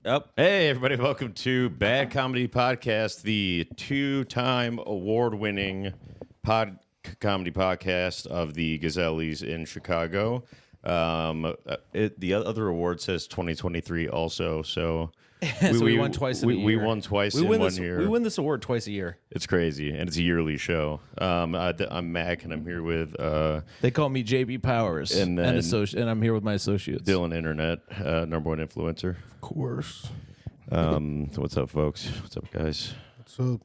Yep. Hey, everybody. Welcome to Bad Comedy Podcast, the two-time award-winning comedy podcast of the Gazelles in Chicago. The other award says 2023 also, so... we won twice in a year. We won twice in 1 year. We win this award twice a year. It's crazy, and it's a yearly show. I'm Mac, and I'm here with... They call me JB Powers, and I'm here with my associates. Dylan Internet, number one influencer. Of course. What's up, folks? What's up, guys? What's up?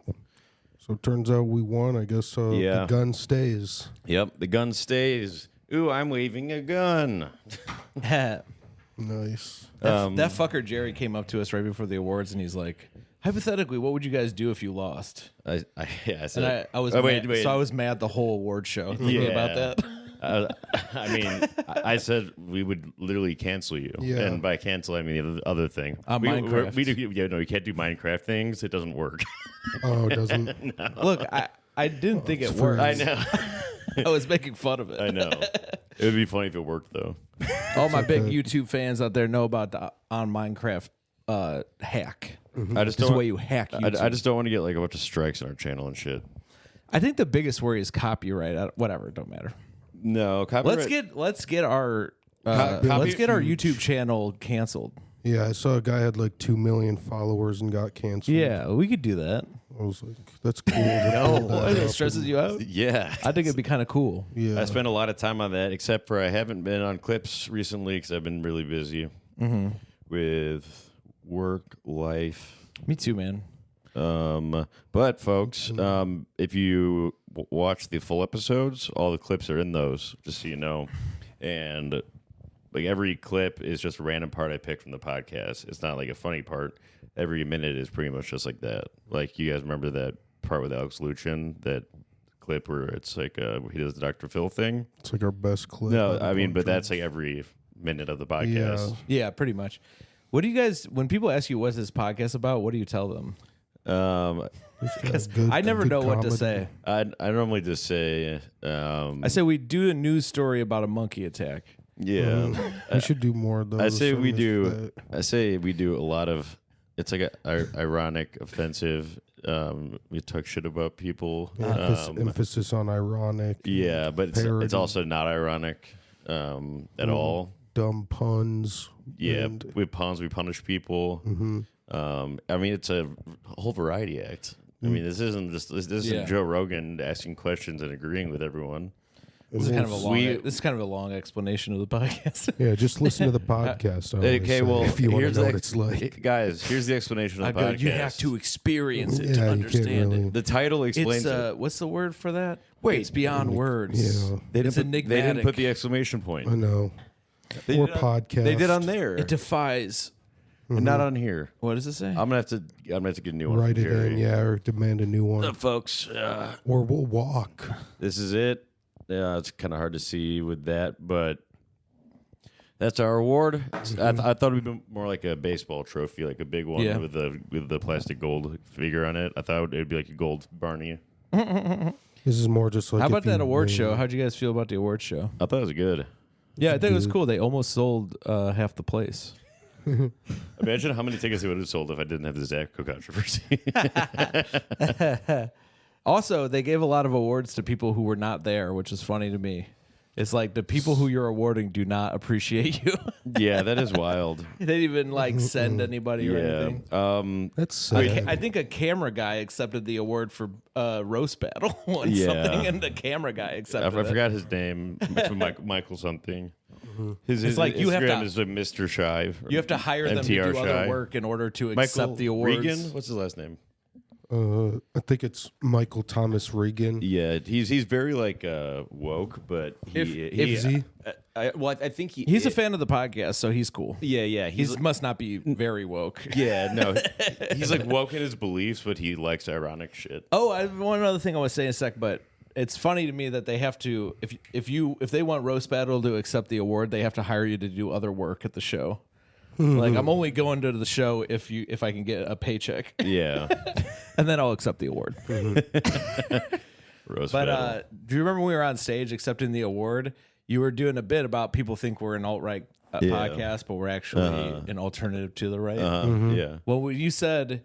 So it turns out we won. I guess the gun stays. Yep, the gun stays. Ooh, I'm waving a gun. Nice. That fucker Jerry came up to us right before the awards, and he's like, hypothetically, what would you guys do if you lost? I said, And I was mad, so I was mad the whole award show thinking about that. I said we would literally cancel you, and by cancel I mean the other thing. Minecraft. You can't do Minecraft things. It doesn't work. Oh, it doesn't? No. Look, I didn't think it worked. I know. I was making fun of it. I know. It would be funny if it worked though. All my big YouTube fans out there know about the on Minecraft hack. Mm-hmm. I just This don't. is the way you hack YouTube. I just don't want to get like a bunch of strikes on our channel and shit. I think the biggest worry is copyright. Whatever, it don't matter. No, copyright. Let's get our YouTube channel canceled. Yeah, I saw a guy had like 2 million followers and got canceled. Yeah, we could do that. I was like, that's cool. It stresses you out. Yeah, I think it'd be kind of cool. Yeah. I spent a lot of time on that, except for I haven't been on clips recently because I've been really busy with work, life. Me too, man. But folks, if you watch the full episodes, all the clips are in those, just so you know. And like every clip is just a random part I picked from the podcast. It's not like a funny part. Every minute is pretty much just like that. Like you guys remember that part with Alex Luchin, that clip where it's like he does the Dr. Phil thing. It's like our best clip. No, I mean, but that's like every minute of the podcast. Yeah, pretty much. What do you guys, when people ask you what's this podcast about, what do you tell them? Because I never know what to say. I normally just say... I say we do a news story about a monkey attack. Yeah. We should do more of those. I say we do a lot of... It's like a ironic, offensive. We talk shit about people. Emphasis on ironic. Yeah, but it's also not ironic at all. Dumb puns. Yeah, with puns, we punish people. Mm-hmm. I mean, it's a whole variety act. I mean, this isn't Joe Rogan asking questions and agreeing with everyone. This is kind of a long explanation of the podcast. Yeah, just listen to the podcast. Okay, well, if you want to know what it's like, guys, here's the explanation of the podcast. You have to experience it to understand it. The title explains it. What's the word for that? Wait, it's beyond words. Yeah, It's enigmatic. They didn't put the exclamation point. I know. Podcast. They did on there. It defies. And not on here. What does it say? I'm gonna have to get a new one. Write it in, or demand a new one. Folks. Or we'll walk. This is it. Yeah, it's kind of hard to see with that, but that's our award. I thought it'd be more like a baseball trophy, like a big one with the plastic gold figure on it. I thought it'd be like a gold Barney. This is more just like. How about that award show? How'd you guys feel about the award show? I thought it was good. Yeah, I think it was cool. They almost sold half the place. Imagine how many tickets they would have sold if I didn't have the Zacko controversy. Also, they gave a lot of awards to people who were not there, which is funny to me. It's like the people who you're awarding do not appreciate you. Yeah, that is wild. They didn't even send anybody or anything. That's sad. I think a camera guy accepted the award for roast battle or something, and the camera guy accepted it. I forgot his name. It's Michael something. It's like you Instagram have to, is Mr. Shy. You have to hire them to do Shy. other work in order to accept the awards. Regan? What's his last name? I think it's Michael Thomas Regan. Yeah, he's very like woke, but I think he's a fan of the podcast, so he's cool. Yeah, he must not be very woke. Yeah, no, he's like woke in his beliefs, but he likes ironic shit. Oh, I have one other thing I want to say in a sec, but it's funny to me that they have to if they want Roast Battle to accept the award, they have to hire you to do other work at the show. Like I'm only going to the show if I can get a paycheck. Yeah. And then I'll accept the award. Roast battle. Do you remember when we were on stage accepting the award? you were doing a bit about people think we're an alt-right podcast, but we're actually an alternative to the right. Yeah. Well, when you said,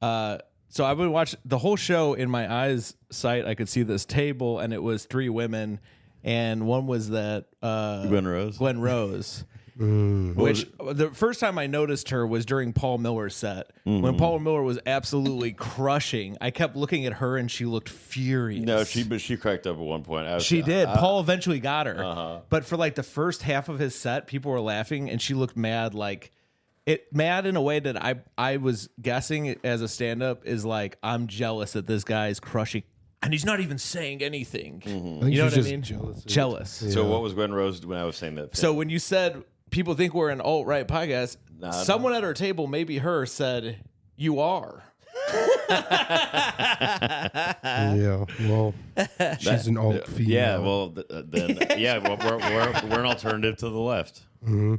so I would watch the whole show in my eyes sight. I could see this table, and it was 3 women, and one was that Gwen Rose. Gwen Rose. Which the first time I noticed her was during Paul Miller's set. When Paul Miller was absolutely crushing, I kept looking at her and she looked furious. No, she cracked up at one point. She did. Paul eventually got her. But for like the first half of his set, people were laughing and she looked mad, like mad in a way that I was guessing as a stand-up is like, I'm jealous that this guy is crushing. And he's not even saying anything. You know what I mean? Jealous. Yeah. So what was Gwen Rose when I was saying that thing? So when you said people think we're an alt-right podcast, someone at our table, maybe her, said, you are. Yeah, well, she's an alt female. Yeah, well, then we're an alternative to the left.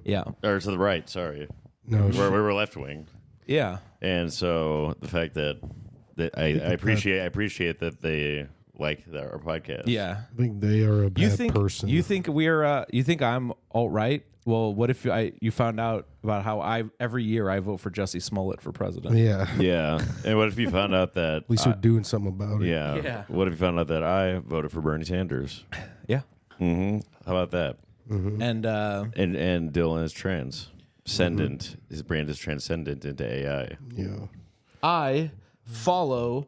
Yeah. Or to the right, sorry. No, we were left wing. Yeah. And so the fact that I appreciate that they like our podcast. Yeah. I think they are a bad person. You think you think I'm alt-right? Well, what if you found out about how every year I vote for Jussie Smollett for president? Yeah. Yeah. And what if you found out that At least we're doing something about it. Yeah. Yeah. What if you found out that I voted for Bernie Sanders? Yeah. How about that? And And Dylan is transcendent. His brand is transcendent into AI. Yeah. I follow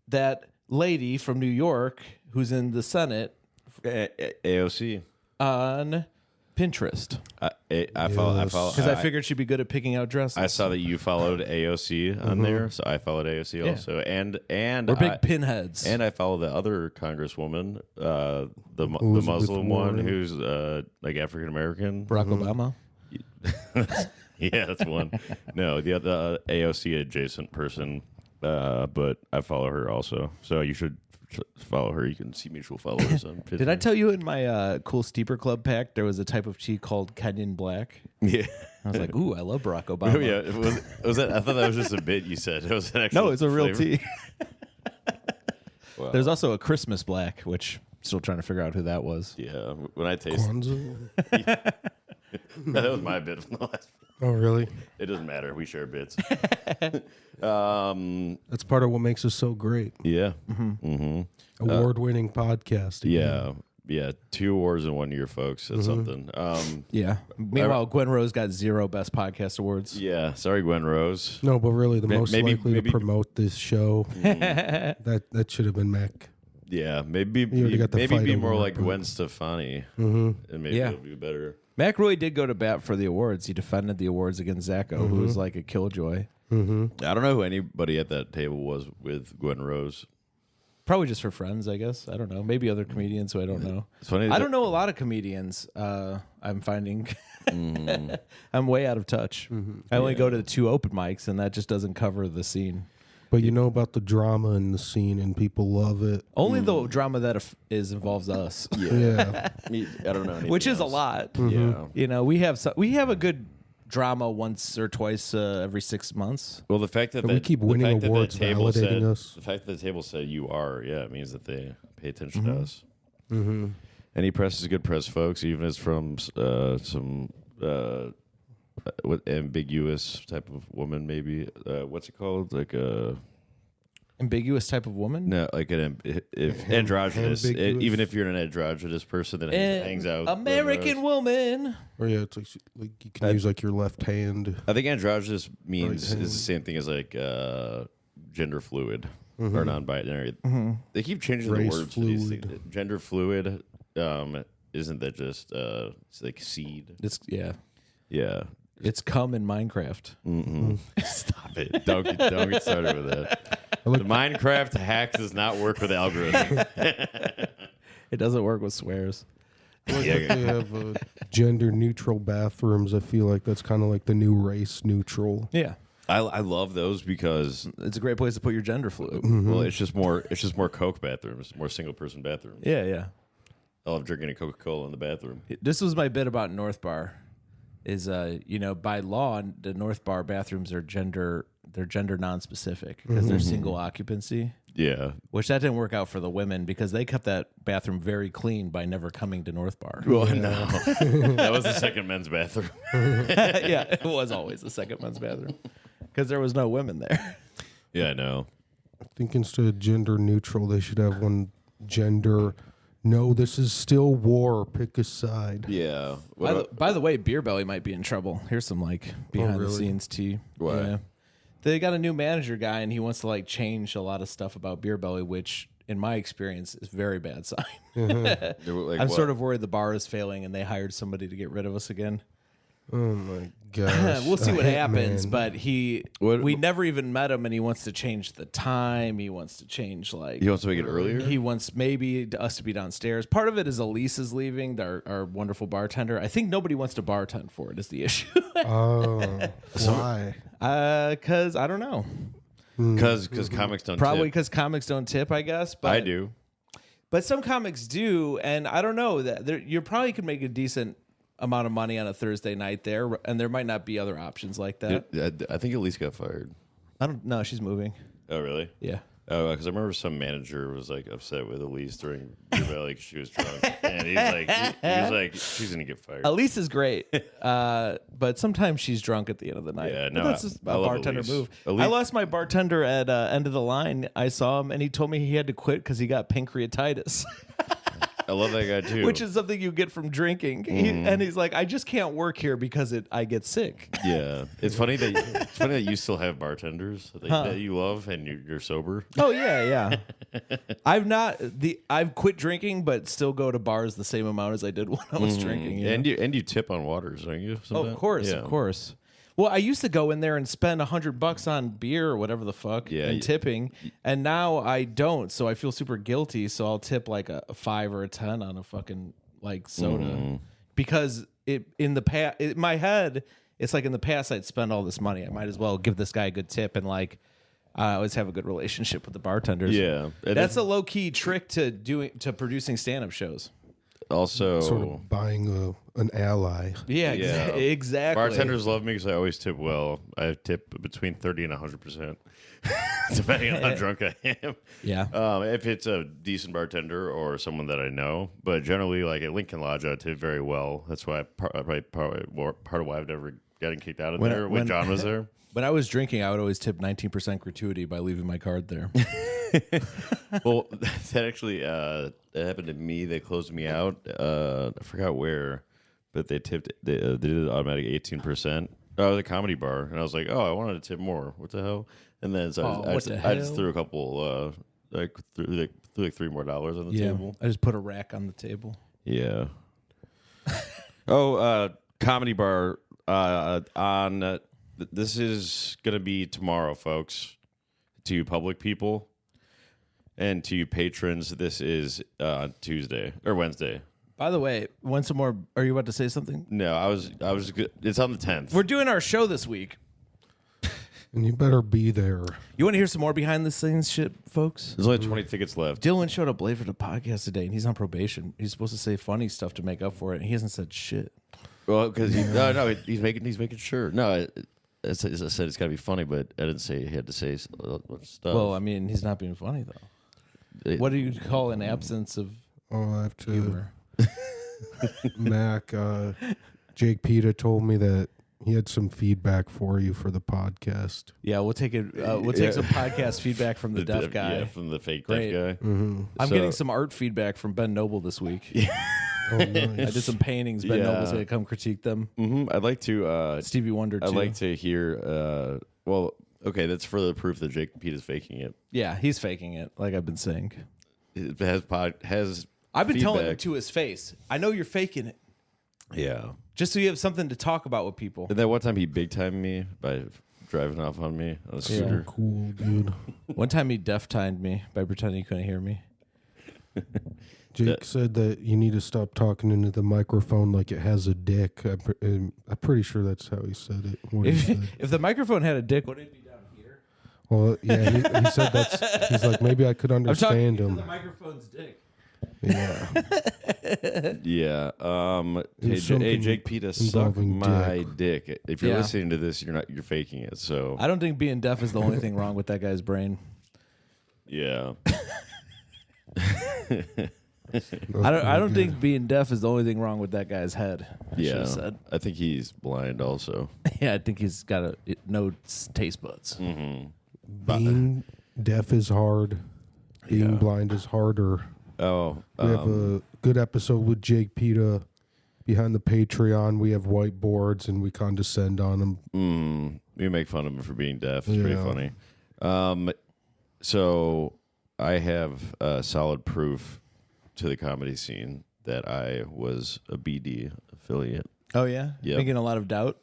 that lady from New York who's in the Senate AOC. on Pinterest I follow because I figured she'd be good at picking out dresses. I saw that you followed AOC on there, so I followed AOC also, and we're big pinheads. and I follow the other congresswoman, the Elizabeth Muslim one Warren. who's like African American. Barack Obama. Yeah, that's one. No, the other AOC adjacent person, but I follow her also. So you should follow her. You can see mutual followers on Pinterest. Did I tell you in my cool steeper club pack there was a type of tea called Kenyan Black? Yeah. I was like, ooh, I love Barack Obama. Oh, yeah. Was that? I thought that was just a bit you said. It was an actual No, it's a real flavor. tea. Wow. There's also a Christmas Black, which I'm still trying to figure out who that was. Yeah, when I taste Kwanzaa? that was my bit from the last. Oh, really? It doesn't matter. We share bits. That's part of what makes us so great. Yeah. Award-winning podcast. Yeah. 2 awards in 1 year, folks. That's something. Yeah. Meanwhile, Gwen Rose got 0 Best Podcast Awards. Yeah. Sorry, Gwen Rose. No, but really, the most maybe- likely to promote this show, that should have been Mac. Yeah. Maybe already got the maybe fight be over more it, like but- Gwen Stefani, and maybe Yeah. it'll be better. Mac really did go to bat for the awards. He defended the awards against Zacco, who was like a killjoy. I don't know who anybody at that table was with Gwen Rose. Probably just for friends, I guess. I don't know. Maybe other comedians who I don't know. It's funny. I don't know a lot of comedians. I'm finding I'm way out of touch. I only go to the 2 open mics, and that just doesn't cover the scene. But you know about the drama in the scene, and people love it. Only the drama that involves us, Yeah. I don't know. Anything which is else. a lot. Yeah. You know, we have a good drama once or twice every 6 months. Well, the fact that But we keep the winning fact that awards, table validating said, us. The fact that the table said you are, it means that they pay attention to us. Any press is good press, folks, even if it's from some what ambiguous type of woman, maybe. What's it called? Like a Ambiguous type of woman? no, like if androgynous. Ambiguous. Even if you're an androgynous person that hangs out, with American woman. Or yeah, it's like you can use like your left hand. I think androgynous means Right hand. is the same thing as like gender fluid or non-binary. They keep changing Race the words for these fluid. things. Gender fluid, isn't that just it's like seed? Yeah. It's cum in Minecraft. Stop it! Don't get started with that. The Minecraft hack does not work with algorithms. It doesn't work with swears. Like if they have gender neutral bathrooms. I feel like that's kind of like the new race neutral. Yeah. I love those because It's a great place to put your gender fluid. well, it's just more Coke bathrooms, more single person bathrooms. Yeah. I love drinking a Coca-Cola in the bathroom. This was my bit about North Bar. Is by law the North Bar bathrooms are gender. they're gender non-specific because they're single occupancy. Yeah. Which that didn't work out for the women because they kept that bathroom very clean by never coming to North Bar. Well, no. That was the second men's bathroom. Yeah, it was always the second men's bathroom because there was no women there. Yeah, I know. I think instead of gender neutral, they should have one gender. No, this is still war. Pick a side. Yeah. By the way, Beer Belly might be in trouble. Here's some behind the scenes tea. What? Yeah. They got a new manager guy, and he wants to change a lot of stuff about Beer Belly, which, in my experience, is a very bad sign. I'm sort of worried the bar is failing, and they hired somebody to get rid of us again. Oh my gosh. We'll see what happens, Hitman. but we never even met him, and he wants to change the time. He wants to change He wants to make it earlier? He wants maybe us to be downstairs. Part of it is Elise is leaving, our wonderful bartender. I think nobody wants to bartend for it is the issue. Oh, why? Because I don't know. Because comics don't Probably tip. because comics don't tip, I guess. But I do. But some comics do, and I don't know that you probably could make a decent amount of money on a Thursday night there, and there might not be other options like that. I think Elise got fired. I don't know. She's moving. Oh, really? Yeah. Oh, because I remember some manager was upset with Elise during Beer Belly because she was drunk, and he was like, she's gonna get fired. Elise is great, but sometimes she's drunk at the end of the night. Yeah, But no, that's just I a love bartender Elise. move. Elise- I lost my bartender at end of the line. I saw him, and he told me he had to quit because he got pancreatitis. I love that guy too. Which is something you get from drinking. And he's like, I just can't work here because I get sick. Yeah, it's funny that you still have bartenders that you love and you're sober. Oh yeah. I've quit drinking, but still go to bars the same amount as I did when I was drinking. You know? And you tip on waters, don't you? Oh, of course. Well, I used to go in there and spend $100 on beer or whatever the fuck and tipping, and now I don't. So I feel super guilty. So I'll tip like a 5 or a 10 on a fucking soda because in my head it's like in the past I'd spend all this money. I might as well give this guy a good tip and I always have a good relationship with the bartenders. Yeah, that's a low key trick to producing stand up shows. Also, Sort of buying an ally. Yeah, exactly. Bartenders love me because I always tip well. I tip between 30 and 100%, depending on how drunk I am. Yeah. If it's a decent bartender or someone that I know, but generally, like at Lincoln Lodge, I tip very well. That's why part of why I've never gotten kicked out of there when John was there. When I was drinking, I would always tip 19% gratuity by leaving my card there. Well, that actually that happened to me. They closed me out. I forgot where, but they tipped. They did an automatic 18%. Oh, it was a comedy bar, and I was like, "Oh, I wanted to tip more. What the hell?" And then so I just threw a couple, threw like $3 more on the table. I just put a rack on the table. Yeah. Comedy bar on. This is gonna be tomorrow, folks. To you public people. And to you patrons, this is Tuesday or Wednesday. By the way, want some more? Are you about to say something? No, I was good. It's on the 10th. We're doing our show this week. And you better be there. You want to hear some more behind the scenes shit, folks? There's only 20 tickets left. Dylan showed up late for the podcast today, and he's on probation. He's supposed to say funny stuff to make up for it, and he hasn't said shit. Well, because he's making sure. No, I said it's got to be funny, but I didn't say he had to say stuff. Well, I mean, he's not being funny though. What do you call an absence of I have to. humor? Mac, Jake Pita told me that he had some feedback for you for the podcast. Yeah, we'll take it. We'll take some podcast feedback from the deaf guy. Yeah, from the fake Great. deaf guy. Mm-hmm. I'm getting some art feedback from Ben Noble this week. Oh, nice. I did some paintings. Ben Noble's going to come critique them. I'd like to. Stevie Wonder, too. I'd like to hear. Well, okay, that's further proof that Jake Pete is faking it. Yeah, he's faking it, like I've been saying. It has. I've been telling him feedback. to his face. I know you're faking it. Yeah. Just so you have something to talk about with people. And then one time he big timed me by driving off on me on a scooter. Cool, dude. One time he deaf-timed me by pretending he couldn't hear me. Jake said that you need to stop talking into the microphone like it has a dick. I'm pretty sure that's how he said it. What he said. If the microphone had a dick, would it be down here? Well, yeah, he said that's. He's like, maybe I could I'm talking understand to him. the microphone's dick. Yeah. Yeah. Hey, something Jake Peta, suck involving my dick. If you're Yeah. listening to this, you're faking it. So I don't think being deaf is the only thing wrong with that guy's brain. yeah. I don't think being deaf is the only thing wrong with that guy's head. I should Yeah. have said. I think he's blind also. Yeah, I think he's got no taste buds. Being deaf is hard. Being blind is harder. Oh, We have a good episode with Jake Peta behind the Patreon. We have whiteboards and we condescend on him. we make fun of him for being deaf. It's pretty funny. So I have solid proof to the comedy scene that I was a BD affiliate. Oh yeah, Yep. making a lot of doubt.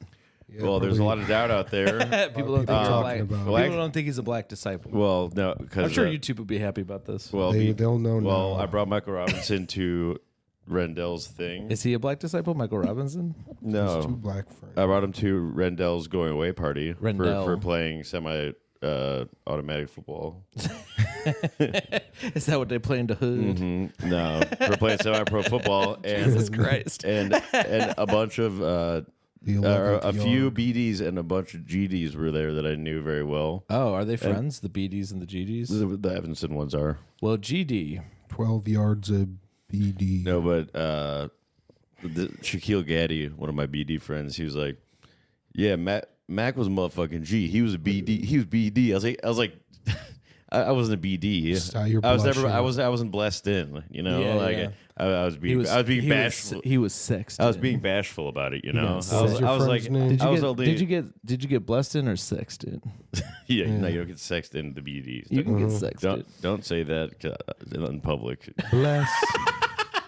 Yeah, Well, there's a lot of doubt out there. People don't think people he's a talking black. about People it. don't think he's a black disciple. Well, no, because I'm sure YouTube would be happy about this. Well, they'll know Well, now. I brought Michael Robinson to Rendell's thing. Is he a black disciple, Michael Robinson? Two No, black friends. I brought him to Rendell's going away party Rendell. for playing semi automatic football. Is that what they play into Hood? No, we're playing semi-pro football, and Jesus Christ. and a bunch of The 11th a few yard. BDs and a bunch of GDs were there that I knew very well. Oh, are they friends? The BDs and the GDs? The Evanston ones are. Well, GD. 12 yards of BD. No, but Shaquille Gaddy, one of my BD friends, he was like, "Yeah, Mac was a motherfucking G. He was a BD. He was BD." I was like, I wasn't a BD. Style your I was never. blushing. I wasn't blessed in. You know, Yeah, like yeah. I was being bashful. He was sexed. I was being bashful about it. You know, was I was, What's your I was like, friend's name? Did I you, was get, only, did you get blessed in or sexed in? yeah, no, you don't get sexed into the BDs. You can get sexed in. Don't say that in public. Bless.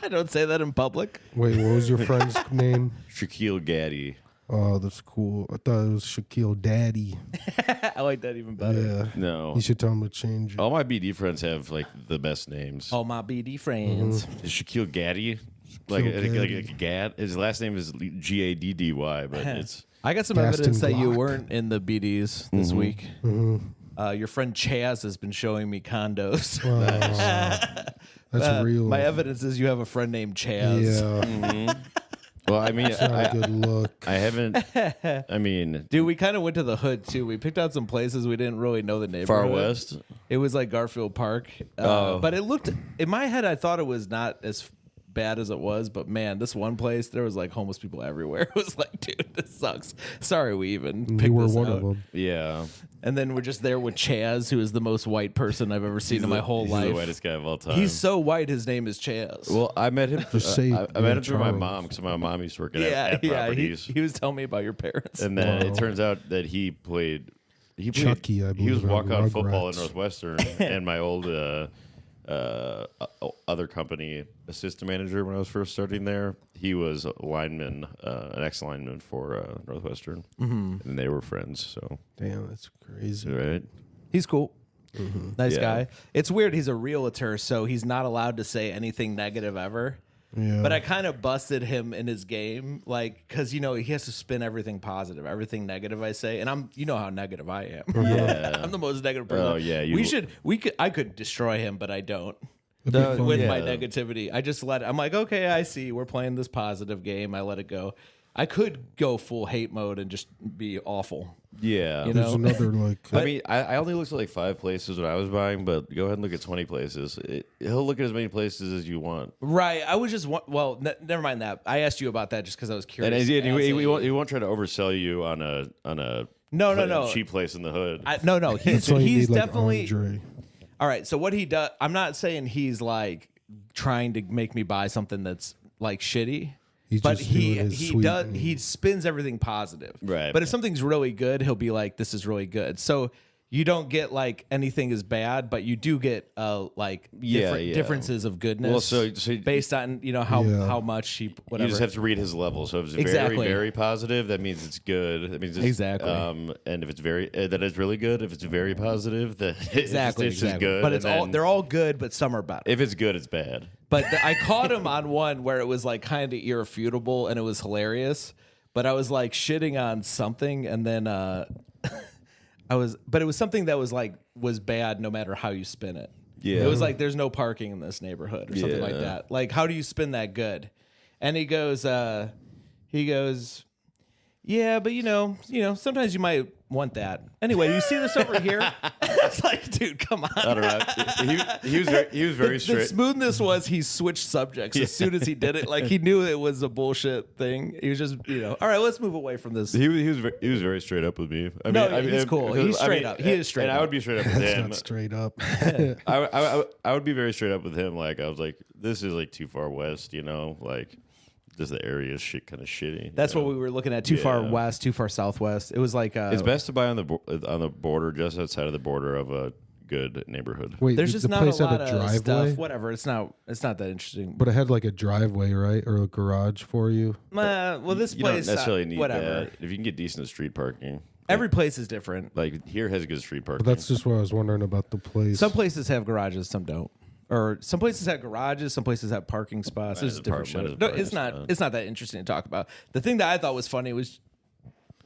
I don't say that in public. Wait, what was your friend's name? Shaquille Gaddy. Oh, that's cool. I thought it was Shaquille Daddy. I like that even better. Yeah. No, You should tell him to change it. all my BD friends have like the best names. All my BD friends. Is Shaquille Gaddy? Like Gaddy. a Gad. His last name is Gaddy, but it's I got some Gaston evidence that you Glock. weren't in the BDs this week. Your friend Chaz has been showing me condos. That's real. My evidence is you have a friend named Chaz. Yeah. well, I mean, Not a good look. I haven't. I mean, Dude, we kind of went to the hood too. We picked out some places we didn't really know the neighborhood. Far West. It was like Garfield Park. But it looked, in my head, I thought it was not as bad as it was. But man, this one place, there was like homeless people everywhere. It was like, dude, this sucks. Sorry we even picked You were this one out. of them. Yeah, And then we're just there with Chaz, who is the most white person I've ever seen in my whole he's life. the whitest guy of all time. He's so white, his name is Chaz. well, I met him. Just say I met him through my Charles. mom because my mom used to work at He, properties, he was telling me about your parents. and then Wow. it turns out that he played. Chucky, I he was believe, on walk-on football in Rugrats. Northwestern, and my old other company assistant manager when I was first starting there, he was a lineman, an ex-lineman for Northwestern, and they were friends. So Damn, that's crazy. right, He's cool. Nice Yeah. guy. It's weird. He's a realtor, so he's not allowed to say anything negative ever. Yeah. But I kind of busted him in his game, like, because he has to spin everything positive, everything negative I say, and you know how negative I am. yeah. I'm the most negative person. Oh, yeah, I could destroy him, but I don't. It'd be fun. With yeah. my negativity, I just I'm like, okay, I see. We're playing this positive game. I let it go. I could go full hate mode and just be awful. Yeah. You There's know? another like. I mean, I only looked at like 5 places when I was buying, but go ahead and look at 20 places. He'll look at as many places as you want. Right. I was just never mind that. I asked you about that just because I was And curious. he won't try to oversell you on a No. cheap place in the hood. No. That's why you He's need, like, definitely Andre. all right. So what he does, I'm not saying he's like trying to make me buy something that's like shitty. He's But just doing his he sweet does and- he spins everything positive. Right. But if something's really good, he'll be like, "This is really good." So you don't get like anything is bad, but you do get like Yeah. differences of goodness. Well, so based on Yeah. how much he whatever. you just have to read his level. So if it's Exactly. very, very positive, that means it's good. That means it's, Exactly. And if it's very, that is really good. If it's very positive, that exactly, it's just exactly. good. But it's and all then they're all good, but some are better. If it's good, it's bad. But I caught him on one where it was like kind of irrefutable and it was hilarious. But I was like shitting on something, and then but it was something that was bad no matter how you spin it. Yeah. It was like, there's no parking in this neighborhood or something like that. Like, how do you spin that good? And he goes, yeah, but you know, sometimes you might want that. Anyway, do you see this over here? It's like, dude, come on. I don't know. He was very The straight. smoothness was he switched subjects as soon as he did it. Like, he knew it was a bullshit thing. He was just, all right, let's move away from this. He was very straight up with me. He's cool. He's straight up. He is straight up. I would be straight up with That's him. not straight up. I would be very straight up with him. Like, I was like, this is like too far west, like. Just the area is kind of shitty. That's what we were looking at. Too far west, too far southwest. It was like it's best to buy on the border, just outside of the border of a good neighborhood. Wait, there's just the not place a lot had a of driveway? stuff. Whatever. It's not that interesting. But it had like a driveway, right, or a garage for you. Well, this You place don't necessarily need whatever. that if you can get decent street parking. Every place is different. Like here has good street parking. But that's just what I was wondering about the place. Some places have garages, some don't. Or some places have garages, some places have parking spots. There's different shit. No, it's not that interesting to talk about. The thing that I thought was funny was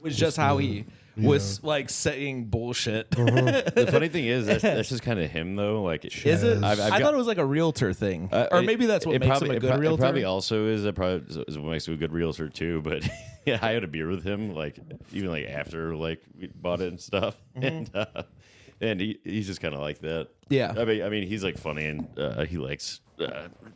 just how he was like saying bullshit. The funny thing is that's just kind of him though. Like, is it? I thought it was like a realtor thing, or maybe that's what makes him a good realtor. It probably also is. That probably is what makes him a good realtor too. But yeah, I had a beer with him, like even like after like we bought it and stuff, and he's just kind of like that. Yeah, I mean he's like funny and he likes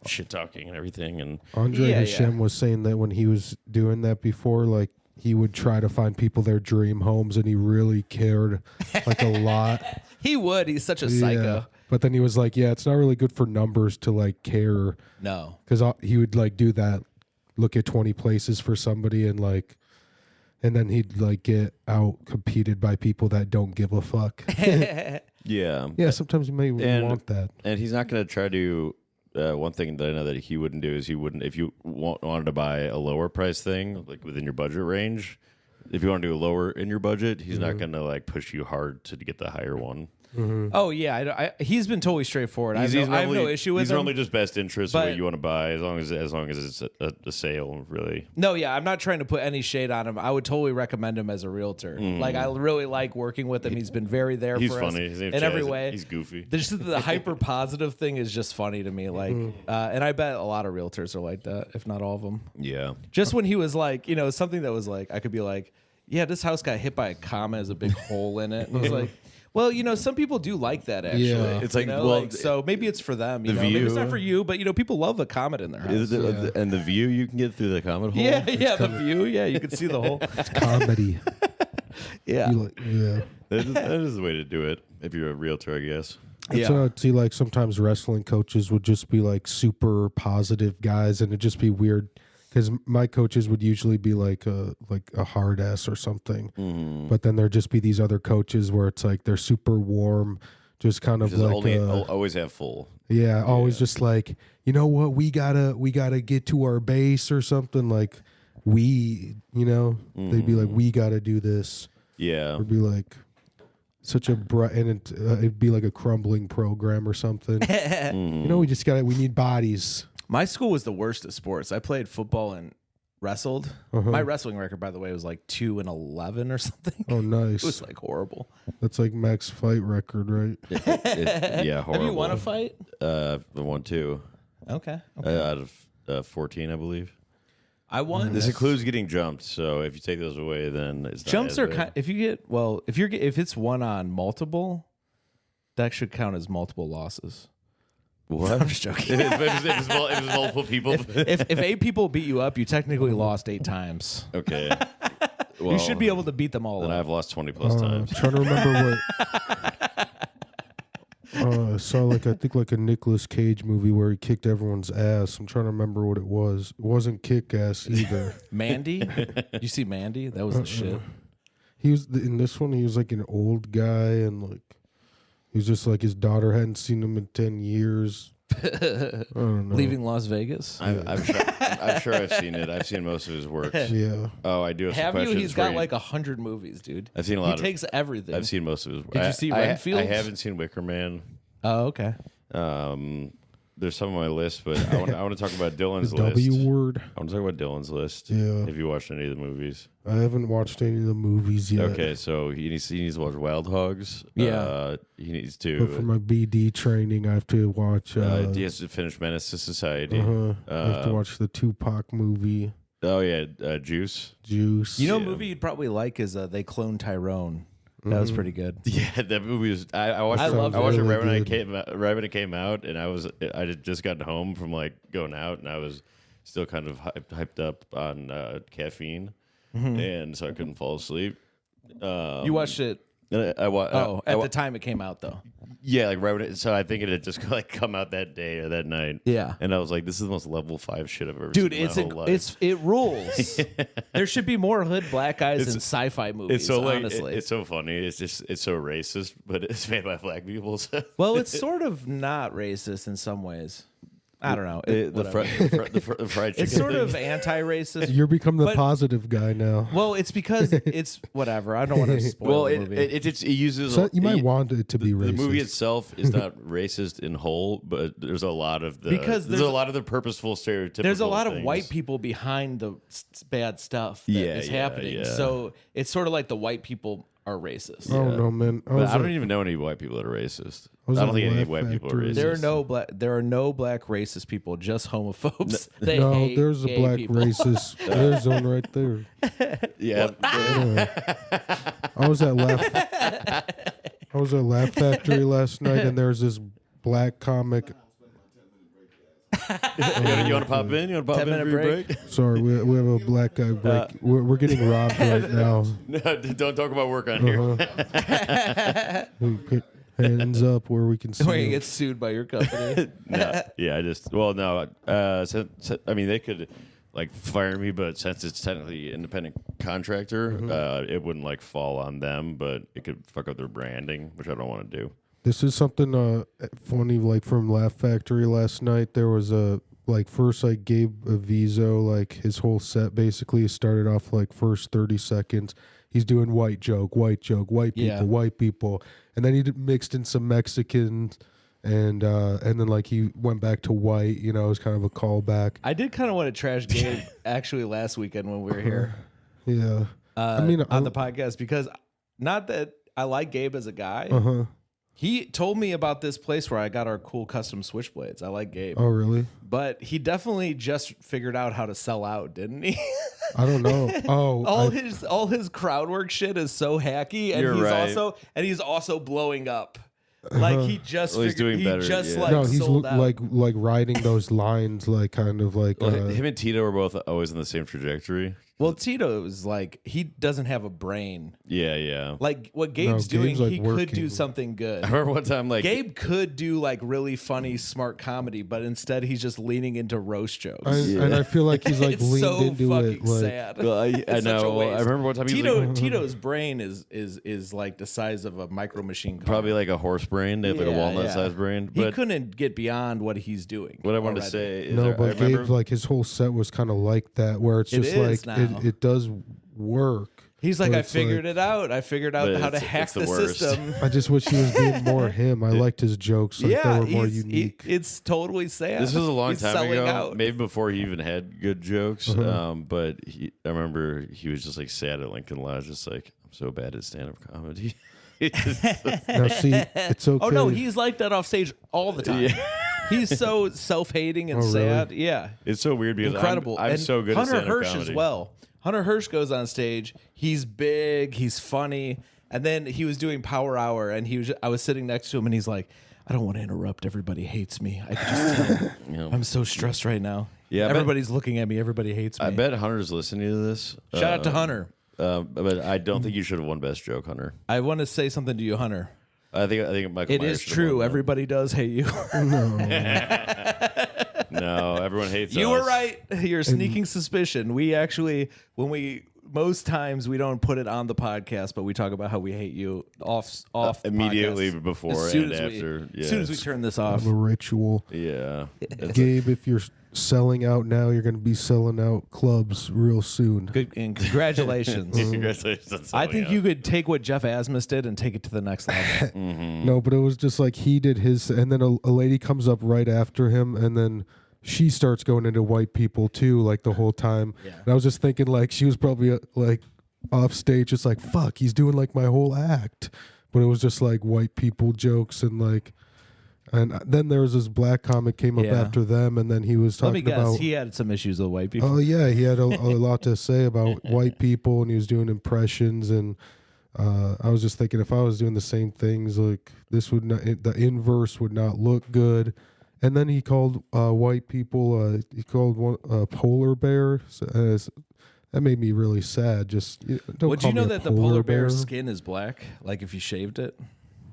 shit talking and everything. And Andre Hashem was saying that when he was doing that before, like he would try to find people their dream homes, and he really cared like a lot. He would. He's such a psycho. But then he was like, "Yeah, it's not really good for numbers to like care." No, because he would like do that, look at 20 places for somebody, and then he'd like get out competed by people that don't give a fuck. Yeah, sometimes you may want that. And he's not going to try to. One thing that I know that he wouldn't do is if you wanted to buy a lower price thing like within your budget range. If you want to do a lower in your budget, he's not going to like push you hard to get the higher one. Mm-hmm. Oh yeah, he's been totally straightforward. I have no issue with him. He's normally just best interest of what you want to buy, as long as it's a sale, really. No, yeah, I'm not trying to put any shade on him. I would totally recommend him as a realtor. Like, I really like working with him. He's been very there for us His name's in Chaz. every way. He's goofy. The hyper positive thing is just funny to me. Like, and I bet a lot of realtors are like that, if not all of them. Yeah. Just when he was like, something that was like, I could be like, yeah, this house got hit by a comet, has a big hole in it. And he's like, well, some people do like that, actually. Yeah. It's like, so maybe it's for them. The Maybe it's view- not for you, but people love a comet in their house. And the view you can get through the comet hole. Yeah, the view. Yeah, you can see the whole. It's comedy. Yeah. That is the way to do it if you're a realtor, I guess. And so I'd see like sometimes wrestling coaches would just be like super positive guys, and it'd just be weird because my coaches would usually be like a hard ass or something, but then there'd just be these other coaches where it's like they're super warm, just kind of Just like always have full. always just like, you know what, we gotta get to our base or something, like they'd be like, we gotta do this. Yeah. It'd be like such a and it'd be like a crumbling program or something. We need bodies. My school was the worst at sports. I played football and wrestled. My wrestling record, by the way, was like 2-11 or something. Oh, nice. It was like horrible. That's like Mac's fight record, right? Yeah, horrible. Have you won a fight? The 1-2. Okay. Out of 14, I believe. I won. This includes getting jumped, so if you take those away, then it's not Jumps as are bad. if it's one on multiple, that should count as multiple losses. What? I'm just joking. if it's multiple people. if 8 people beat you up, you technically lost 8 times. Okay. Well, You should be able to beat them all then up. I've lost 20 plus times. I'm trying to remember what. I saw I think a Nicolas Cage movie where he kicked everyone's ass. I'm trying to remember what it was. It wasn't kick ass either. Mandy? You see Mandy? That was the shit. He was in this one. He was like an old guy, and like he was just like his daughter hadn't seen him in 10 years. I don't know. Leaving Las Vegas? I'm sure I've seen it. I've seen most of his work. Yeah. Oh, I do have some Have you? questions He's for got you. like 100 movies, dude. I've seen a lot. He takes everything. I've seen most of his. Did you see Renfield? I haven't seen Wicker Man. Oh, okay. there's some on my list, but I want to talk about Dylan's The list. W word. I want to talk about Dylan's list. Yeah. Have you watched any of the movies? I haven't watched any of the movies yet. Okay, so he needs to watch Wild Hogs. Yeah. He needs But for to. my BD training, I have to watch. He has to finish Menace to Society. I have to watch the Tupac movie, Oh yeah, Juice. Juice. You know, a Yeah. movie you'd probably like is They Clone Tyrone. That was pretty good. Yeah, that movie was. I watched. I it, loved I watched it really right when good. right when it came out, and I had just gotten home from like going out, and I was still kind of hyped up on caffeine, and so I couldn't fall asleep. You watched it. At The time it came out, though. Yeah, like right when it, so I think it had just like come out that day or that night. Yeah. And I was like, this is the most level 5 shit I've ever Dude, seen in my whole life. it rules. There should be more hood black guys in sci-fi movies. It's so like honestly, it's so funny. It's so racist, but it's made by black people. So. well, it's sort of not racist in some ways. I don't know. the Whatever. fried chicken. It's sort thing. of anti-racist. You're become the But- positive guy now. Well, it's because it's whatever. I don't want to spoil Well, the movie. it uses. So you might want it to be the racist. movie itself is not racist in whole, but there's a lot of the Because there's a there's- lot of the purposeful stereotypical. There's a lot of things. white people behind the bad stuff that is Yeah, happening. yeah. So it's sort of like the white people are racist. Oh no, man! But I don't even know any white people that are racist. I don't think any white people are racist. There are no black racist people, just homophobes. They No, hate there's a gay black people. racist. There's one right there. Yeah. I was at Laugh Factory last night, and there's this black comic. You want to pop in? You want to pop 10 in minute for your break? break? Sorry, we have a black guy break. We're getting robbed right now. No, don't talk about work on here. We put hands up where we can see. Where you him. get sued by your company. Yeah, I mean, they could like fire me, but since it's technically independent contractor, it wouldn't like fall on them, but it could fuck up their branding, which I don't want to do. This is something funny, like from Laugh Factory last night. There was first like Gabe Avizo, like his whole set basically started off like first 30 seconds. He's doing white joke, white people, Yeah. white people, and then he mixed in some Mexicans, and then like he went back to white. You know, it was kind of a callback. I did kind of want to trash Gabe actually last weekend when we were here Yeah, I mean, on the podcast because not that I like Gabe as a guy. He told me about this place where I got our cool custom switchblades. I like Gabe. Oh, really? But he definitely just figured out how to sell out, didn't he? I don't know. Oh, all his crowd work shit is so hacky, and You're right. he's also blowing up. Like he just Well, he's figured, doing he better, just yeah. like no, he's sold out. like riding those lines, like kind of like. Well, him and Tito are both always in the same trajectory. Well, Tito is like he doesn't have a brain. Yeah, yeah. Like what Gabe's doing, Gabe's, like, he could working. do something good. I remember one time, like Gabe could do like really funny, smart comedy, but instead he's just leaning into roast jokes. And I feel like he's like it's leaned so into fucking it. Like, sad. Well, I It's such a know. I waste. remember one time he was like, Tito's brain is like the size of a micro machine gun. probably like a horse brain. They have like a Yeah, walnut-sized brain. He But couldn't get beyond what he's doing. what I wanted to already. say is, no, I but remember. Gabe's like his whole set was kind of like that, where it's It just is like now. it does work. He's like, But I it's figured like- it out. I figured out But how to it's- hack it's the the worst. system. I just wish he was being more him. I liked his jokes. Like Yeah, they were more he's- unique. it's totally sad. This was a long He's time selling ago, out. maybe before he even had good jokes. But I remember he was just like sad at Lincoln Lodge, just like, I'm so bad at stand-up comedy. Now see, it's okay. Oh no, he's like that off stage all the time. He's so self-hating and Oh, really? sad. Yeah, It's so weird because incredible. I'm And so good Hunter at stand-up Hirsch comedy. as well. Hunter Hirsch goes on stage. He's big. He's funny. And then he was doing Power Hour, and I was sitting next to him, and he's like, "I don't want to interrupt. Everybody hates me. I can just tell. Yeah. I'm so stressed right now. Yeah, I bet- everybody's looking at me. Everybody hates me. I bet Hunter's listening to this. Shout out to Hunter. But I don't think you should have won Best Joke, Hunter. I want to say something to you, Hunter. I think Michael It Myers is should have true. won that. Everybody does hate you. No, everyone hates You us. were right. Your sneaking suspicion. We actually, when we most times we don't put it on the podcast, but we talk about how we hate you off immediately podcast. before As soon and as after. As soon as we turn this off. A ritual. Yeah. Gabe, if you're selling out now, you're going to be selling out clubs real soon. Good, and congratulations. Congratulations. I think you could take what Jeff Asmus did and take it to the next level. No, but it was just like he did his, and then a lady comes up right after him, and then she starts going into white people too, like the whole time. Yeah. And I was just thinking, like, she was probably like off stage, just like, fuck, he's doing like my whole act. But it was just like white people jokes and like. And then there was this black comic came up after them, and then he was Let me talking guess, about. he had some issues with white people. Oh yeah, he had a lot to say about white people, and he was doing impressions. And I was just thinking, if I was doing the same things, like this would not, the inverse would not look good. And then he called white people. He called one polar bear. So, that made me really sad. Just don't Would call you know me a that the polar bear's skin is black? Like if you shaved it?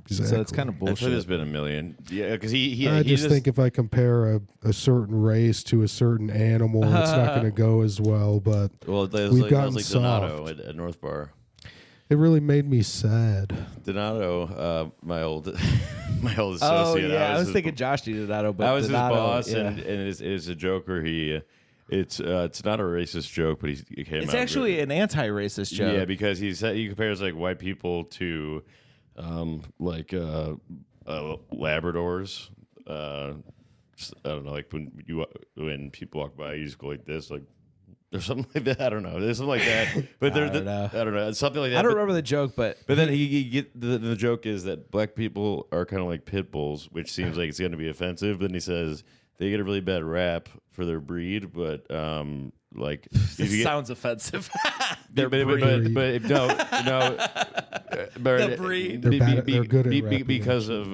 Exactly. So it's kind of I'm sure there's bullshit. been a million. Yeah, because he I just think if I compare a certain race to a certain animal, it's not going to go as well. But well, that we've was gotten like Donato at North Bar. it really made me sad. Donato, my old Oh associate. yeah, I was thinking Josh Donato, but I was Donato, his boss, and it's a joker. It's not a racist joke, but he came it's out actually really, an anti-racist joke. yeah, because he compares like white people to Labradors. I don't know, like when people walk by, you just go like this, like or something like that. I don't know. There's something like that, but I don't know. I don't know. It's something like that. I don't remember the joke, but But then the joke is that black people are kind of like pit bulls, which seems like it's going to be offensive. Then he says they get a really bad rap for their breed, but like this sounds offensive. but no, The breed. They're good at rapping, because of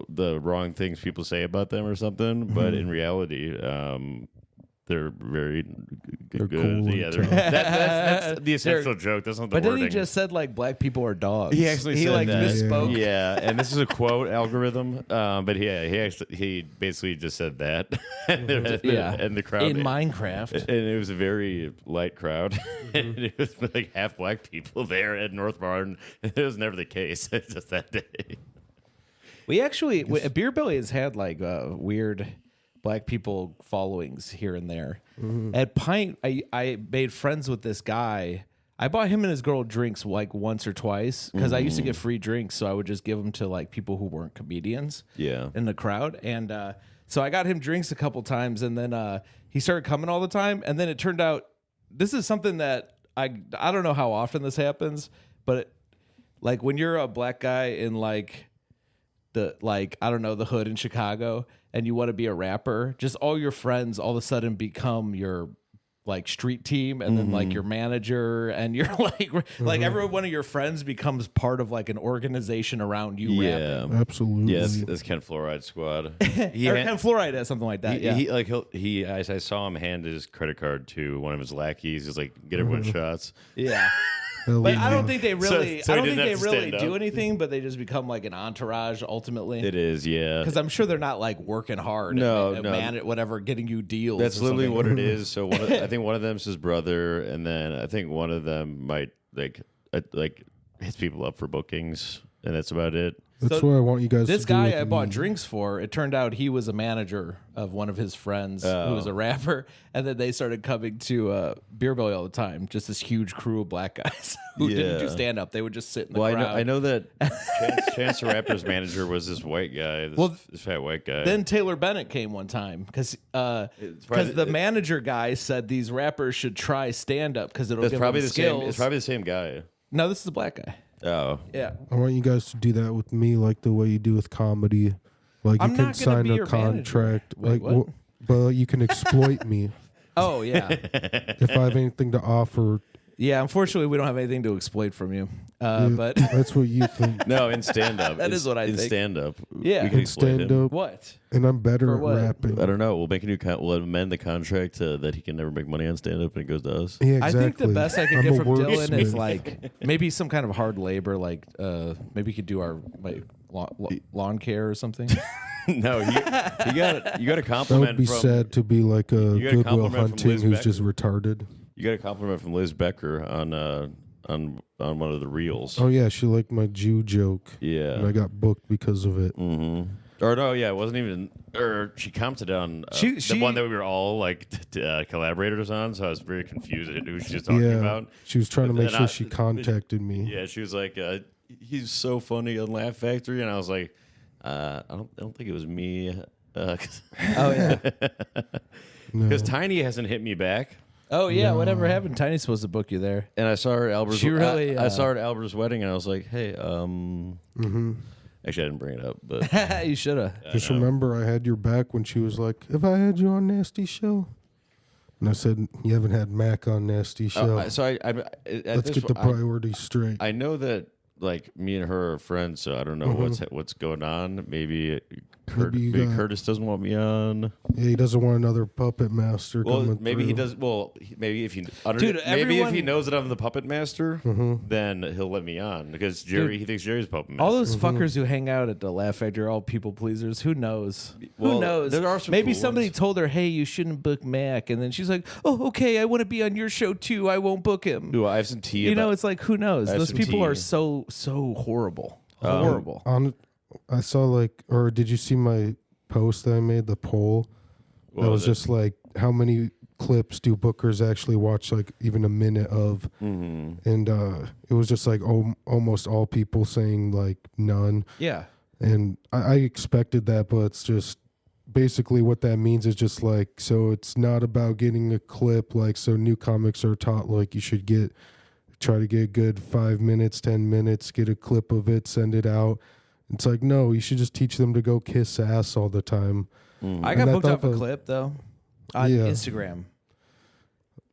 the wrong things people say about them or something. But in reality, they're very good. cool Yeah, and that's the essential joke. That's not the But then wording. he just said like black people are dogs. He actually he said like that. misspoke. Yeah, and this is a quote algorithm. But he basically just said that. and the crowd in Minecraft. and it was a very light crowd. and it was like half black people there at North Barn. It was never the case. It's just that day. We actually Beer Belly has had like weird black people followings here and there. At Pint, I made friends with this guy. I bought him and his girl drinks like once or twice because I used to get free drinks, so I would just give them to like people who weren't comedians. Yeah. In the crowd, and so I got him drinks a couple times, and then he started coming all the time, and then it turned out this is something that I don't know how often this happens, but like when you're a black guy in like the the hood in Chicago and you want to be a rapper, just all your friends all of a sudden become your like street team and then like your manager and you're like every one of your friends becomes part of like an organization around you rapping. Absolutely. Yeah, that's Ken Fluoride Squad. Or Ken Fluoride has something like that. I saw him hand his credit card to one of his lackeys. He's like, get everyone shots. Yeah. Hell But yeah. I don't think they really So I he don't think didn't they have to really stand do up. anything, but they just become like an entourage ultimately. It is, yeah. Because I'm sure they're not like working hard No, and no. whatever, getting you deals. That's or literally something. what it is. So I think one of them's his brother, and then I think one of them might like hits people up for bookings, and that's about it. That's So what I want you guys This to do guy with I bought me. drinks for, it turned out he was a manager of one of his friends who was a rapper, and then they started coming to Beer Belly all the time. Just this huge crew of black guys who didn't do Yeah. stand up. They would just sit in the Well, crowd. I know that Chance the Rapper's manager was this white guy, this fat white guy. Then Taylor Bennett came one time because the manager guy said these rappers should try stand up because it'll That's give probably them the skills. same. It's probably the same guy. No, this is the black guy. Oh, Yeah. I want you guys to do that with me, like the way you do with comedy. Like I'm you can not gonna sign be a your manager. contract, Wait, like, what? but you can exploit me Oh yeah. if I have anything to offer. Yeah. Unfortunately, we don't have anything to exploit from you. But That's what you think, no, in stand up. That is what I in think. stand up. Yeah. we can in exploit him. stand up, what? and I'm better For at what? rapping. I don't know. We'll make a new. We'll amend the contract that he can never make money on stand up, and it goes to us. Yeah, I exactly. think the best I can I'm get a from Dylan is wordsmith. like maybe some kind of hard labor, like maybe he could do our like lawn care or something. No, you got a That compliment would be from. sad to be like a got a Goodwill compliment from Hunting Liz who's Beck. just retarded. You got a compliment from Liz Becker on one of the reels. Oh yeah, she liked my Jew joke. Yeah. And I got booked because of it. Mm-hmm. Or no, yeah, it wasn't even. Or she commented on the one that we were all like collaborators on. So I was very confused at who she was talking about. She was trying to make sure she contacted me. Yeah, she was like, "He's so funny on Laugh Factory," and I was like, "I don't think it was me." Oh yeah, because Tiny hasn't hit me back. Oh yeah, whatever happened? Tiny's supposed to book you there. And I saw her at Albert's. She really, I saw her at Albert's wedding, and I was like, "Hey, Actually, I didn't bring it up, but you should have. Just remember, I had your back when she was like, "Have I had you on Nasty Show?" And I said, "You haven't had Mac on Nasty Show." Let's get the priorities straight. I know that like me and her are friends, so I don't know what's going on. Maybe Curtis doesn't want me on. Yeah, he doesn't want another puppet master. Well, maybe through. he does. Well, maybe if he if he knows that I'm the puppet master, then he'll let me on because he thinks Jerry's puppet master. All those fuckers who hang out at the Laugh Factory are all people pleasers. Who knows? Well, who knows? There are some maybe cool somebody ones. told her, "Hey, you shouldn't book Mac," and then she's like, "Oh, okay, I want to be on your show too. I won't book him." Ooh, I have some tea. You know, it's like who knows? I have Those some people tea. are so horrible. Horrible. I saw or did you see my post that I made, the poll? What that was was it? just like, how many clips do bookers actually watch, like even a minute of? And it was just like almost all people saying like none. Yeah. And I expected that, but it's just basically what that means is just like, so it's not about getting a clip, like, so new comics are taught like you should try to get a good 5 minutes, 10 minutes, get a clip of it, send it out. It's like, no, you should just teach them to go kiss ass all the time. I got booked off a clip though on Instagram.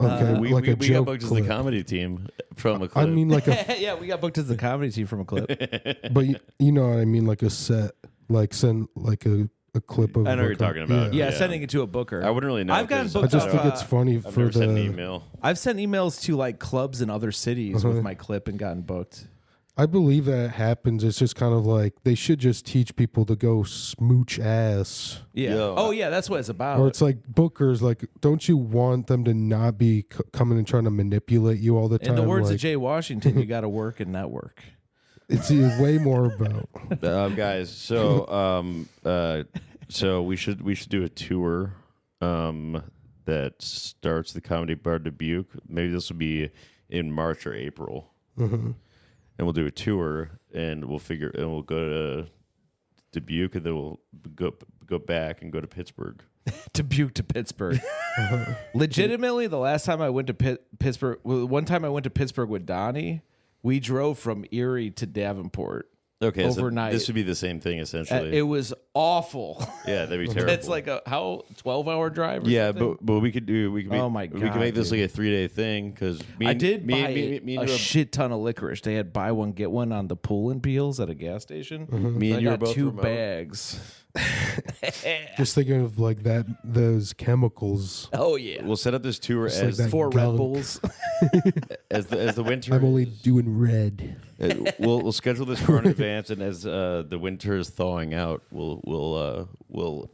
Okay, we like a got joke booked as clip. the comedy team from a clip. I mean, like a, Yeah, we got booked as the comedy team from a clip. but you know what I mean, like a set, like send like a clip of. I know what you're talking about. Yeah, sending it to a booker. I wouldn't really know. I've gotten 'cause I booked just off, think it's funny I've for never sent an the. email. I've sent emails to like clubs in other cities with my clip and gotten booked. I believe that happens. It's just kind of like they should just teach people to go smooch ass. Yeah. Yo, Oh yeah, that's what it's about. Or it's like bookers, like, don't you want them to not be coming and trying to manipulate you all the time? In the words like, of Jay Washington, you got to work and network. it's way more about. Guys, so we should do a tour that starts the Comedy Bar Dubuque. Maybe this will be in March or April, and we'll do a tour, and we'll go to Dubuque, and then we'll go back and go to Pittsburgh. Dubuque to Pittsburgh. Legitimately, the last time I went to Pittsburgh, one time I went to Pittsburgh with Donnie, we drove from Erie to Davenport. Okay, overnight. So this would be the same thing essentially. It was awful. Yeah, that'd be terrible. It's like a 12-hour drive. Or yeah, something? but we could make, Oh my we could God, make this dude. like a 3-day thing because I did buy me a and you shit ton of licorice. They had buy one get one on the Pool and Peels at a gas station. Me and I you were got both 2 remote. bags. Just thinking of like those chemicals. Oh yeah, We'll set up this tour like as that 4 Red gunk. Bulls. as the winter. I'm only doing red. We'll schedule this far in advance, and as the winter is thawing out, we'll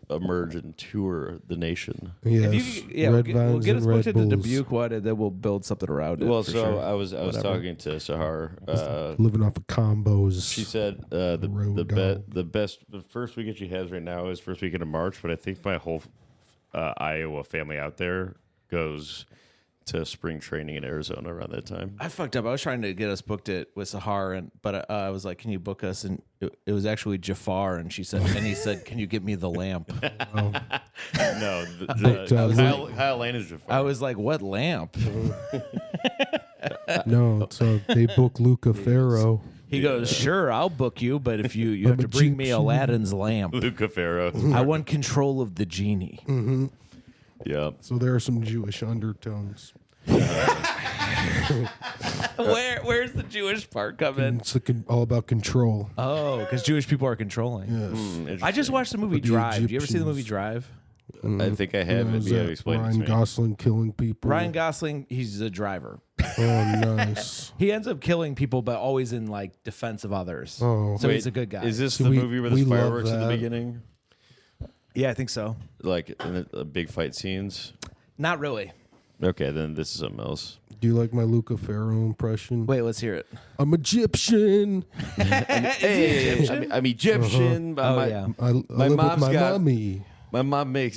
emerge and tour the nation. Yes, We'll red get, we'll vines get and us red booked into bulls. Dubuque one, and then we'll build something around it. Well, for so sure. I was Whatever. talking to Sahar. Living off of combos. She said Road dog. the first weekend she has right now is first weekend of March, but I think my whole Iowa family out there goes to spring training in Arizona around that time. I fucked up. I was trying to get us booked it with Sahar, but I was like, "Can you book us?" And it was actually Jafar, and he said, "Can you get me the lamp?" No, Kyle Lane is Jafar. I was like, "What lamp?" No, so they book Luca Farrow. He goes, "Sure, I'll book you, but if you have to bring me Aladdin's lamp. Luca Farrow. I want control of the genie." Yeah. So there are some Jewish undertones. Where's the Jewish part come in? It's all about control. Oh, because Jewish people are controlling. Yes. I just watched the movie The Drive. Did you ever see the Egyptians. movie Drive? I think I have. Was Maybe that explain it Ryan to me. Gosling killing people. Ryan Gosling, he's a driver. Oh, nice. He ends up killing people, but always in like defense of others. Oh. So Wait, he's a good guy. Is this So the we- movie where we there's love fireworks in the that. beginning? Yeah, I think so. Like in the big fight scenes? Not really. Okay, then this is something else. Do you like my Luca Ferro impression? Wait, let's hear it. I'm Egyptian. Hey, I'm Egyptian. But Oh, my, yeah. I live with mom's my got- mommy. My mummy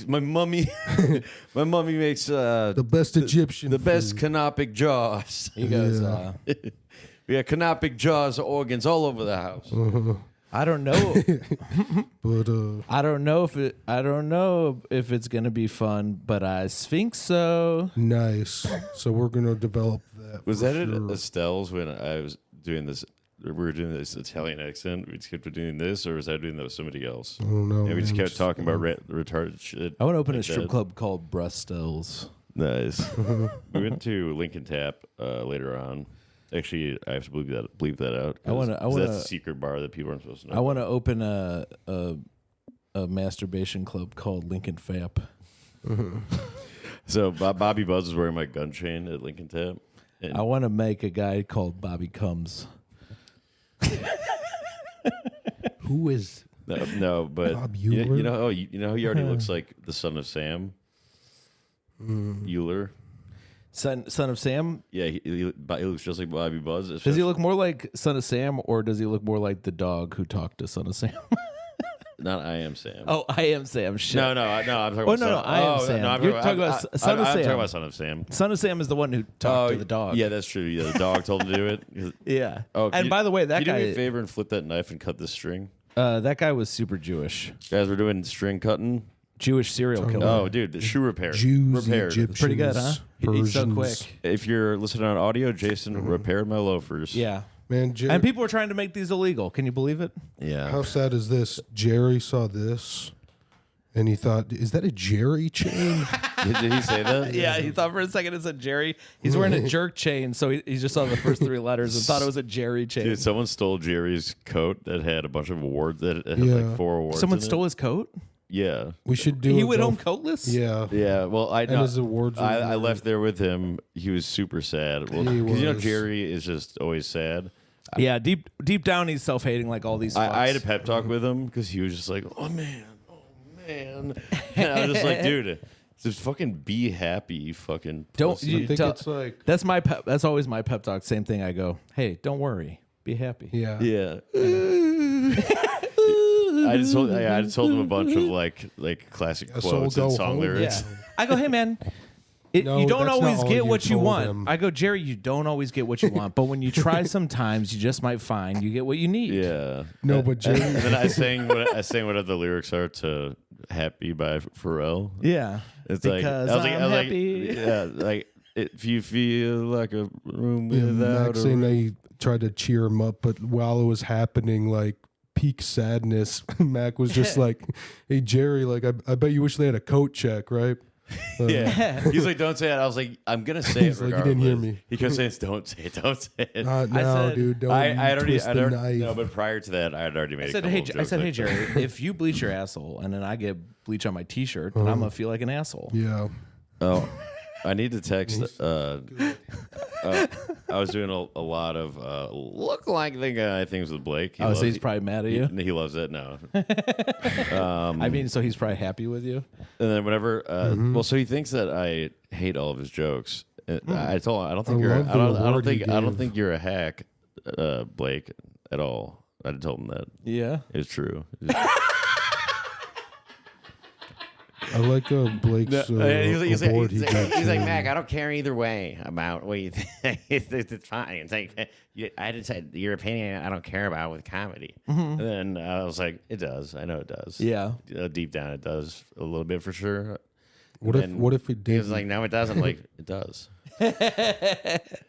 my mummy makes The best Egyptian. the best food. canopic jaws. He goes, Yeah. We got canopic jaws organs all over the house. I don't know. But I don't know if it's gonna be fun, but I think so. nice. So we're gonna develop that. Was for that at sure. Estelle's when I was doing this? We were doing this Italian accent. We just kept doing this, or was I doing that with somebody else? I don't know. And we just man. kept talking about retarded shit. I want to open a like strip that. club called Brustels. Nice. We went to Lincoln Tap later on. Actually, I have to bleep that out. I wanna- 'cause that's a secret bar that people aren't supposed to know. I want to open a masturbation club called Lincoln Fap. So Bobby Buzz was wearing my gun chain at Lincoln Tap. And I want to make a guy called Bobby Comes. Who is? no, but Bob you Euler? know, you know, he already looks like the son of Sam. Euler. Son of Sam? Yeah, he looks just like Bobby Buzz. Does he look more like Son of Sam, or does he look more like the dog who talked to Son of Sam? Not I Am Sam. Oh, I Am Sam. Shit. No, I'm talking Oh, about no, Son. no, I Am Sam. I'm You're talking about Son of I'm Sam. talking about Son of Sam. Son of Sam is the one who talked to the dog. Yeah, that's true. Yeah, the dog told him to do it. Yeah. Oh, And by the way, that can you do me a guy, favor and flip that knife and cut this string? that guy was super Jewish. Guys, we're doing string cutting. Jewish serial killer. Oh, dude, the shoe repair. Jews, repaired. Egyptians, Pretty good, huh? He's so Persians. quick. If you're listening on audio, Jason repaired my loafers. Yeah. Man, And people were trying to make these illegal. Can you believe it? Yeah. how sad is this? Jerry saw this, and he thought, "Is that a Jerry chain?" Did he say that? Yeah, he thought for a second it said Jerry. He's wearing a jerk chain, so he just saw the first three letters and thought it was a Jerry chain. Dude, someone stole Jerry's coat that had a bunch of awards. That had Yeah. like 4 awards. Someone in stole it. his coat? Yeah. We should do. He a went go- home coatless? Yeah, Yeah. Well, and his awards. I left there with him. He was super sad. Well, He because you know was. Jerry is just always sad. Yeah, deep down he's self-hating like all these fucks. I had a pep talk with him because he was just like, oh man. And I was just like, dude, just fucking be happy, you fucking Don't pussy. you I think tell- it's like, That's my pep. That's always my pep talk. Same thing. I go, hey, don't worry, be happy. yeah, Yeah. I just told him a bunch of like classic so quotes we'll and go song home. lyrics. Yeah. I go, hey man, No, you don't that's not always all get you what you told want. him. I go, Jerry, you don't always get what you want, but when you try sometimes, you just might find you get what you need. Yeah. No, but Jerry- And then I sang what the lyrics are to "Happy" by Pharrell. Yeah. It's Because like I was like, happy. yeah, like if you feel like a room and without Max a saying roof. they tried to cheer him up, but while it was happening, like peak sadness, Mac was just like, "Hey Jerry, like I bet you wish they had a coat check, right?" Yeah, he's like, "Don't say it." I was like, "I'm gonna say it." He's like, "You regardless. didn't hear me." He kept saying, "Don't say it. Don't say it." Not I now, said- dude. Don't I had already, twist the knife. no, but prior to that, I had already made. I said, a hey, couple of jokes hey, like that. Jerry, if you bleach your asshole and then I get bleach on my T-shirt, then I'm gonna feel like an asshole. Yeah. Oh, I need to text. I was doing a lot of look like the guy things with Blake. He Oh, so loves- he's probably mad at you. He loves it. No, I mean, so he's probably happy with you. and then whenever, well, so he thinks that I hate all of his jokes. I told him I don't think I you're. love the award he I don't gave. think you're a hack, Blake, at all. I told him that Yeah. it's true. I like Blake's He's award he got. like, Mac, I don't care either way about what you think. It's fine. It's like, I just said your opinion I don't care about with comedy. And then I was like, it does. I know it does. Yeah. Deep down, it does a little bit for sure. What if it He did? was like, no, it doesn't. Like, it does.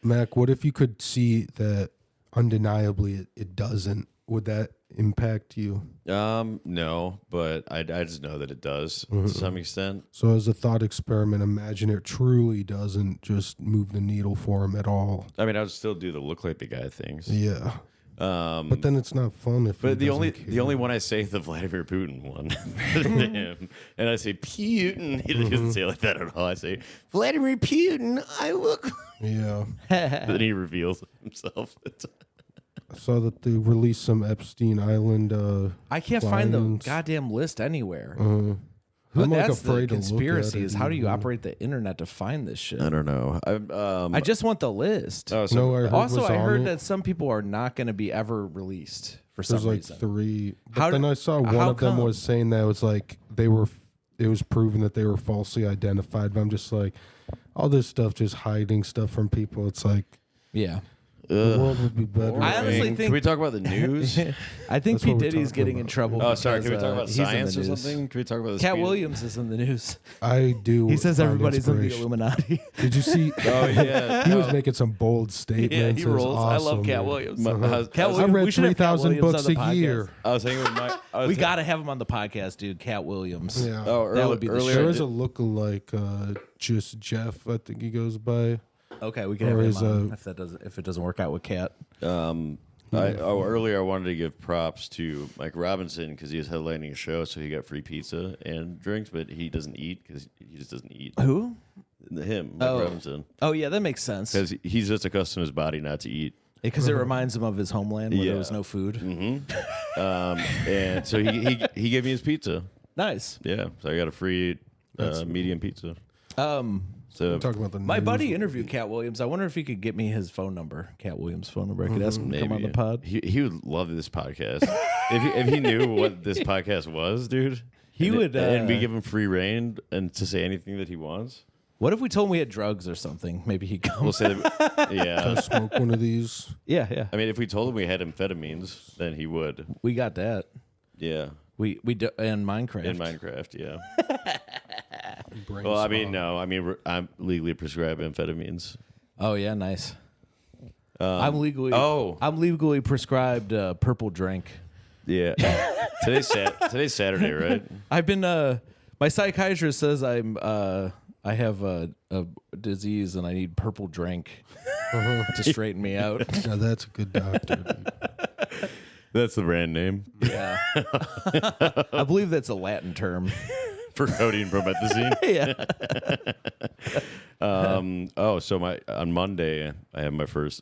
Mac, what if you could see that undeniably it doesn't? Would that impact you? No, but I just know that it does to some extent. So as a thought experiment, imagine it truly doesn't just move the needle for him at all. I mean, I would still do the look like the guy things. Yeah. But then it's not fun if. But he the only doesn't care. one I say is the Vladimir Putin one to him, and I say Putin. He doesn't say it like that at all. I say Vladimir Putin. I look. Yeah. Then he reveals himself. I saw that they released some Epstein Island. I can't find the Clients. goddamn list anywhere. I'm like That's the afraid to look at conspiracy it is how do you even. operate the internet to find this shit? I don't know. I just want the list. Oh, so No, I heard Also, was I on heard it. that some people are not going to be ever released for some There's like reason. 3. But How then did- I saw one how of them come? was saying that it was like it was proven that they were falsely identified. But I'm just like, all this stuff just hiding stuff from people. It's like Yeah. the world would be better. I honestly Can think- we talk about the news? I think That's P. what we're Diddy's talking getting in about. trouble. Oh, sorry. because, Can we talk about he's in the science or news. something? Can we talk about the Cat speed? Williams is in the news. I do. He says find everybody's in the inspiration. Illuminati. Did you see? Oh yeah. He was making some bold statements. Yeah, he It was rolls. I love awesome, Cat dude. Williams. My- I was- Cat I was- I Williams- we read should have Cat 3,000 Williams books on a the podcast. year. I was hanging with Mike. We got to have him on the podcast, dude. Cat Williams. Yeah. Oh, That would be the earlier. There is a lookalike, just Jeff. I think he goes by. Okay, we can Or have him is, on if it doesn't work out with Cat. Earlier, I wanted to give props to Mike Robinson because he was headlining a show, so he got free pizza and drinks, but he doesn't eat because he just doesn't eat. Who? Him, Mike Oh. Robinson, Oh yeah, that makes sense. because he's just accustomed his body not to eat. Because it reminds him of his homeland where Yeah. there was no food. And so he gave me his pizza. Nice. Yeah, so I got a free medium pizza. So Talking about the My news. buddy interviewed Cat Williams. I wonder if he could get me his phone number, Cat Williams' phone number. I could ask him to come on the pod. He would love this podcast. if he knew what this podcast was, dude, He and would, and we give him free reign and to say anything that he wants. What if we told him we had drugs or something? Maybe he'd come. We'll say, that, yeah. I smoke one of these. Yeah. I mean, if we told him we had amphetamines, then he would. We got that. Yeah, We do in Minecraft. in Minecraft. Yeah. Brain Well, I mean, smog. no. I mean, I'm legally prescribed amphetamines. Oh yeah, nice. I'm legally. oh. I'm legally prescribed purple drink. Yeah. Today's Saturday, right? I've been. My psychiatrist says I have a disease and I need purple drink to straighten me out. Yeah, that's a good doctor. Dude. That's the brand name Yeah, I believe that's a Latin term. for codeine promethazine. Yeah. So on Monday I have my first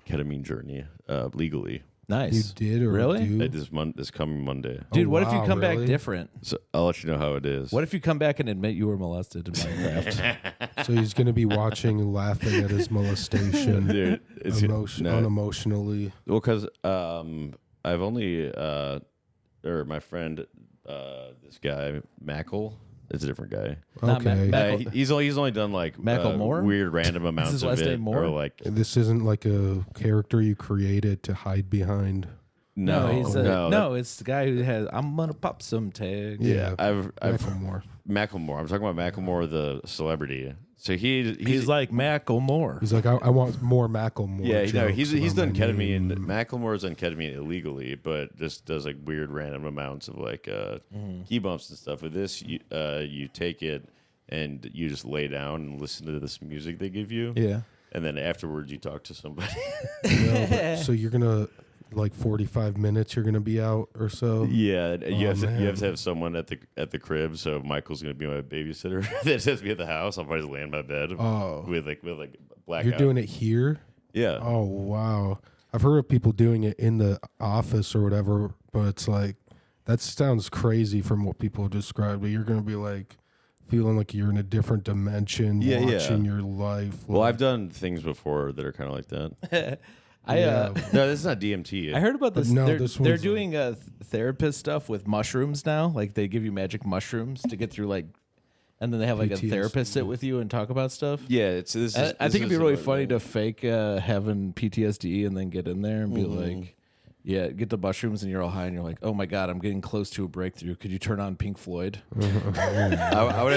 ketamine journey legally. Nice. You did or Really? do? This coming Monday. Dude, Oh, what if you wow, come back really? different? So I'll let you know how it is. What if you come back and admit you were molested in Minecraft? So he's going to be watching and laughing at his molestation Dude, it's unemotionally. well, because I've only or my friend this guy Mackle. It's a different guy. Not Okay. Mac- He's only done like Macklemore? weird random amounts his of last it, name Moore? or like This isn't like a character you created to hide behind. no, he's no, it's the guy who has. I'm gonna pop some tags. Yeah. I've Macklemore. Macklemore. I'm talking about Macklemore, the celebrity. So He's like Macklemore. He's like, I want more Macklemore. yeah, no, jokes he's around done my ketamine. name. Macklemore's done ketamine illegally, but just does like weird random amounts of like key bumps and stuff. With this, you take it and you just lay down and listen to this music they give you. Yeah. And then afterwards, you talk to somebody. No, but- so you're gonna like 45 minutes. You're gonna be out or so. Yeah, and you Oh, have man. to have someone at the crib. So Michael's gonna be my babysitter. That has to be at the house. I'll probably just lay in my bed Oh, with blackout. you're doing it here. Yeah. Oh wow, I've heard of people doing it in the office or whatever, but it's like that sounds crazy from what people described. But you're gonna be like feeling like you're in a different dimension, Yeah, yeah. watching your life. Well, like- I've done things before that are kind of like that. I No, this is not DMT. I heard about this. no, they're this they're one's- doing therapist stuff with mushrooms now. Like they give you magic mushrooms to get through like, and then they have like a PTSD. therapist sit with you and talk about stuff. Yeah, it's this. Is, I this think it'd be is really what- funny to fake having PTSD and then get in there and be like, yeah, get the mushrooms and you're all high and you're like, oh my god, I'm getting close to a breakthrough. Could you turn on Pink Floyd? I would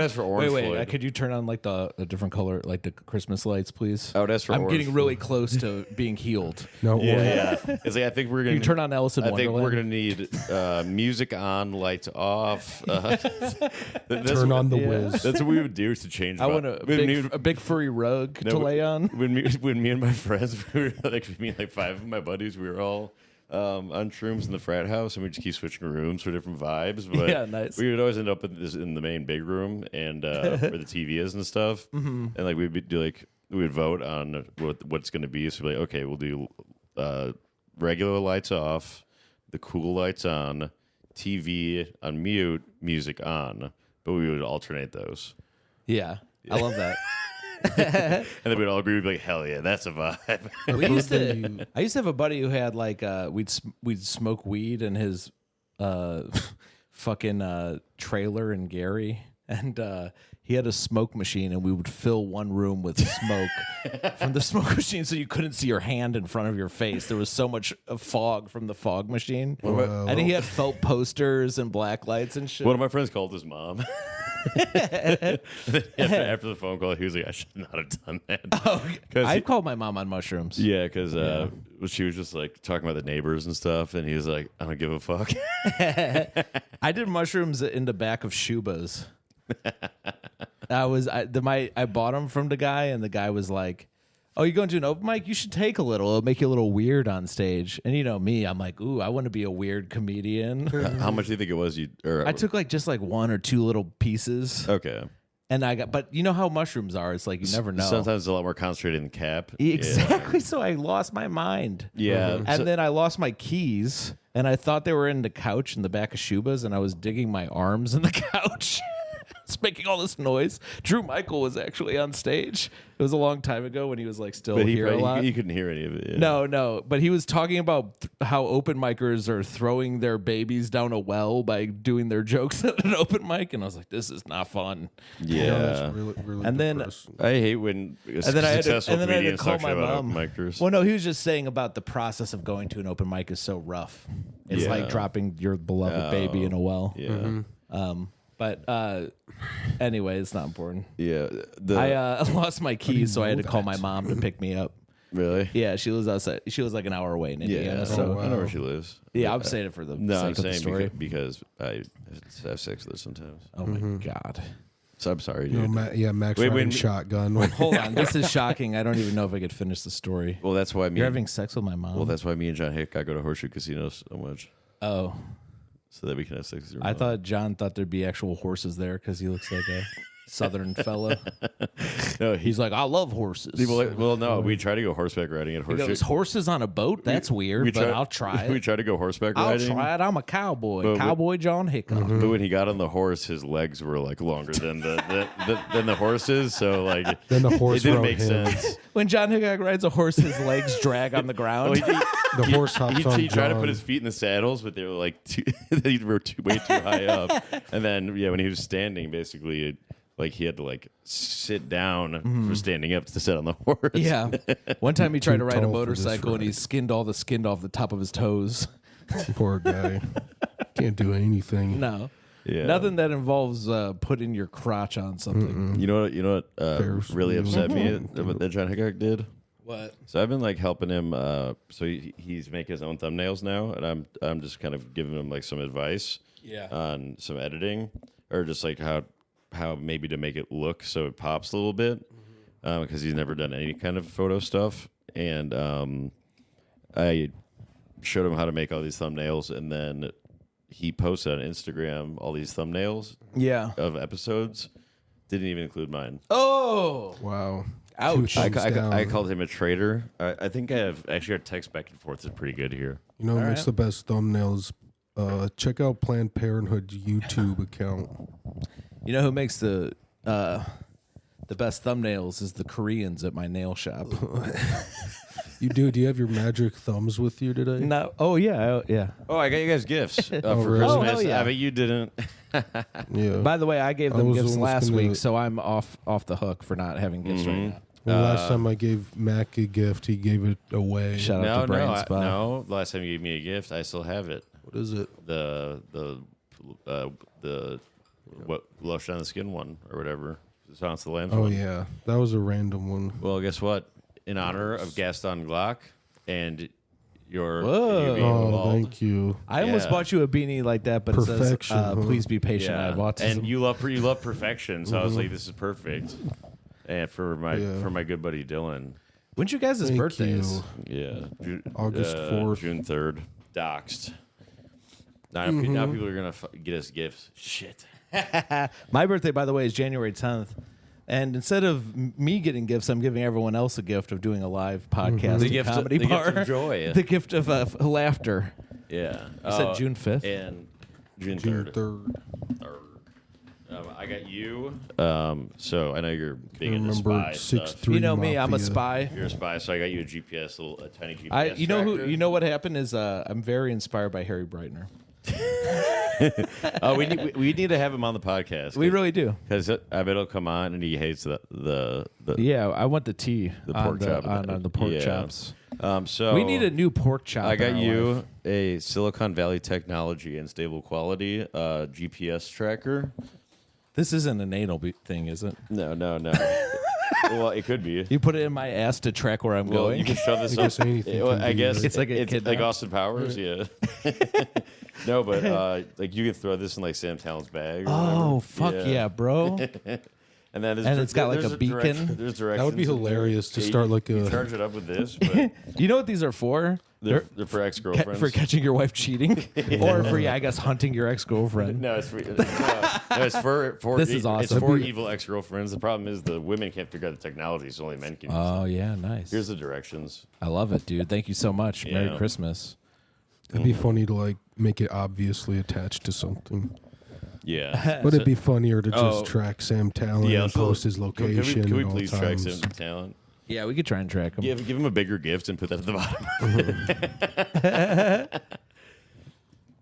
ask for Orange Wait, Floyd. could you turn on like a different color, like the Christmas lights, please? I would ask for I'm Orange getting really close to being healed. no. Yeah, yeah. It's like I think we're gonna You turn on Alice in I think Wonderland. we're gonna need music on, lights off. Turn on the whiz. That's what we would do to change. I want a big furry rug to lay on. When me and my friends, we were like me and like 5 of my buddies, we were all on shrooms in the frat house, and we just keep switching rooms for different vibes. But Yeah, nice. we would always end up in the main big room and where the TV is and stuff. Mm-hmm. And like we would vote on what's going to be. So we're like, okay, we'll do regular lights off, the cool lights on, TV on mute, music on, but we would alternate those. Yeah, I love that. And then we'd all agree, we'd be like, hell yeah, that's a vibe. I used to have a buddy who had like we'd smoke weed in his fucking trailer in Gary, and he had a smoke machine, and we would fill one room with smoke from the smoke machine, so you couldn't see your hand in front of your face. There was so much fog from the fog machine, and he had felt posters and black lights and shit. One of my friends called his mom. After the phone call, he was like, I should not have done that. I called my mom on mushrooms. Yeah, because she was just like talking about the neighbors and stuff, and he was like, I don't give a fuck. I did mushrooms in the back of Shuba's. I bought them from the guy, and the guy was like, "Oh, you're going to an open mic? You should take a little. It'll make you a little weird on stage." And you know me, I'm like, "Ooh, I want to be a weird comedian." How much do you think it was? I took just one or two little pieces. Okay. And but you know how mushrooms are. It's like you never know. Sometimes it's a lot more concentrated in cap. Exactly. Yeah. So I lost my mind. Yeah. And then I lost my keys, and I thought they were in the couch in the back of Shuba's, and I was digging my arms in the couch. It's making all this noise. Drew Michael was actually on stage. It was a long time ago when he was still here a lot. You couldn't hear any of it. Yeah. No. But he was talking about how open micers are throwing their babies down a well by doing their jokes at an open mic, and I was like, this is not fun. Yeah. Really And then depressing. I hate when successful comedians talk shit about open micers. Well, no, he was just saying about the process of going to an open mic is so rough. It's like dropping your beloved baby in a well. Yeah. But anyway, it's not important. Yeah. I lost my keys, so I had to call my mom to pick me up. Really? Yeah, she lives outside. She was like an hour away in Indiana. Yeah. So I know where she lives. yeah, I'm saying it for the No, I'm sake of the saying story. because I have sex with her sometimes. Oh my god! So I'm sorry, You dude. know, Max Wait, riding wait. shotgun. Hold on, this is shocking. I don't even know if I could finish the story. Well, that's why You're having sex with my mom. Well, that's why me and John Hick go to Horseshoe Casino so much, oh, so that we can have sex with your I mom. thought John thought there'd be actual horses there because he looks like a Southern fella. No, He's like, I love horses. well, no, we try to go horseback riding at He Horseshoe. goes, horses on a boat? That's weird, but I'll try We it. try to go horseback I'll riding. try it. I'm a cowboy. But Cowboy John Hickok. But when he got on the horse, his legs were longer than the horses, so Then the horse it didn't rode make him. sense. When John Hickok rides a horse, his legs drag on the ground. The horse hops on He tried to John. put his feet in the saddles, but they were way too high up. And then when he was standing, basically, he had to sit down for standing up to sit on the horse. Yeah. One time he tried to ride a tall for this motorcycle and he ride. skinned all the skin off the top of his toes. Poor guy. Can't do anything. No. Yeah. Nothing that involves putting your crotch on something. You know what Ferris really wheel. upset me that John Hickok did? What? So I've been helping him. So he's making his own thumbnails now, and I'm just kind of giving him some advice on some editing, or just how maybe to make it look so it pops a little bit, because he's never done any kind of photo stuff. And I showed him how to make all these thumbnails, and then he posted on Instagram all these thumbnails Yeah. of episodes. Didn't even include mine. Oh. Wow. Ouch. Two thumbs down. I called him a traitor. I think I have actually our text back and forth is pretty good here. You know, All who makes right. the best thumbnails. Check out Planned Parenthood's YouTube account. You know who makes the best thumbnails is the Koreans at my nail shop. Do you have your magic thumbs with you today? No. Oh yeah. Yeah. Oh, I got you guys gifts for really? Christmas. Oh, hell yeah. I bet you didn't. Yeah. By the way, I gave I them was gifts almost last gonna- week, so I'm off the hook for not having gifts right now. Well, last time I gave Mac a gift, he gave it away. Shout out to Brain Spa. No. Last time you gave me a gift, I still have it. What is it? The what lotion on the skin one or whatever. Silence of the Lambs Oh one. yeah, that was a random one. Well, guess what? In honor of Gaston Glock and your Whoa. you being Oh, bald. thank you. I almost Yeah. bought you a beanie like that, but it says, Perfection, huh? "Please be patient. I Yeah, have autism." and you love perfection, so I was like, this is perfect. And for my good buddy Dylan, When's your guys' Thank birthdays? you. yeah, August 4th. June 3rd, doxed. Now people are gonna get us gifts. Shit. My birthday, by the way, is January 10th. And instead of me getting gifts, I'm giving everyone else a gift of doing a live podcast The at gift of- Comedy the gift Bar. of joy. The gift of laughter. Yeah, You said June 5th? and June June 3rd. 3rd. I got you. So I know you're big into Remember spy 6'3" stuff. You know me, I'm a Mafia. spy. You're a spy, so I got you a GPS, a tiny GPS. You know tracker. who? You know what happened is I'm very inspired by Harry Breitner. Oh, we need to have him on the podcast. We really do. Because I bet he'll come on and he hates the Yeah, I want the tea the on pork chop on the pork Yeah. chops. So We need a new pork chop. I got in our you life. a Silicon Valley technology and stable quality GPS tracker. This isn't an anal thing, is it? No. Well, it could be. You put it in my ass to track where I'm Well, going. you can shove this I up. guess anything Well, can I be, guess right? It's like a it's like kidnap. Austin Powers, yeah. No, but like you can throw this in like Sam Talent's bag. Or Oh, whatever. fuck yeah, bro. And then And it's got, like, there's a beacon. There's directions. That would be in there. hilarious to Yeah, start like you a. charge it up with this, but You know what these are for? they're for ex-girlfriends. For catching your wife cheating, or for I guess hunting your ex-girlfriend. No, it's for This is awesome. It's for evil ex-girlfriends. The problem is the women can't figure out the technology, so only men can use it. Oh yeah, nice. Here's the directions. I love it, dude. Thank you so much. Merry Yeah. Christmas. It'd be funny to like make it obviously attached to something. Yeah. Would it be funnier to just Oh. track Sam Talent Yeah, and so post his location Can we at all please track times? some talent? Yeah, we could try and track them. Give him a bigger gift and put that at the bottom.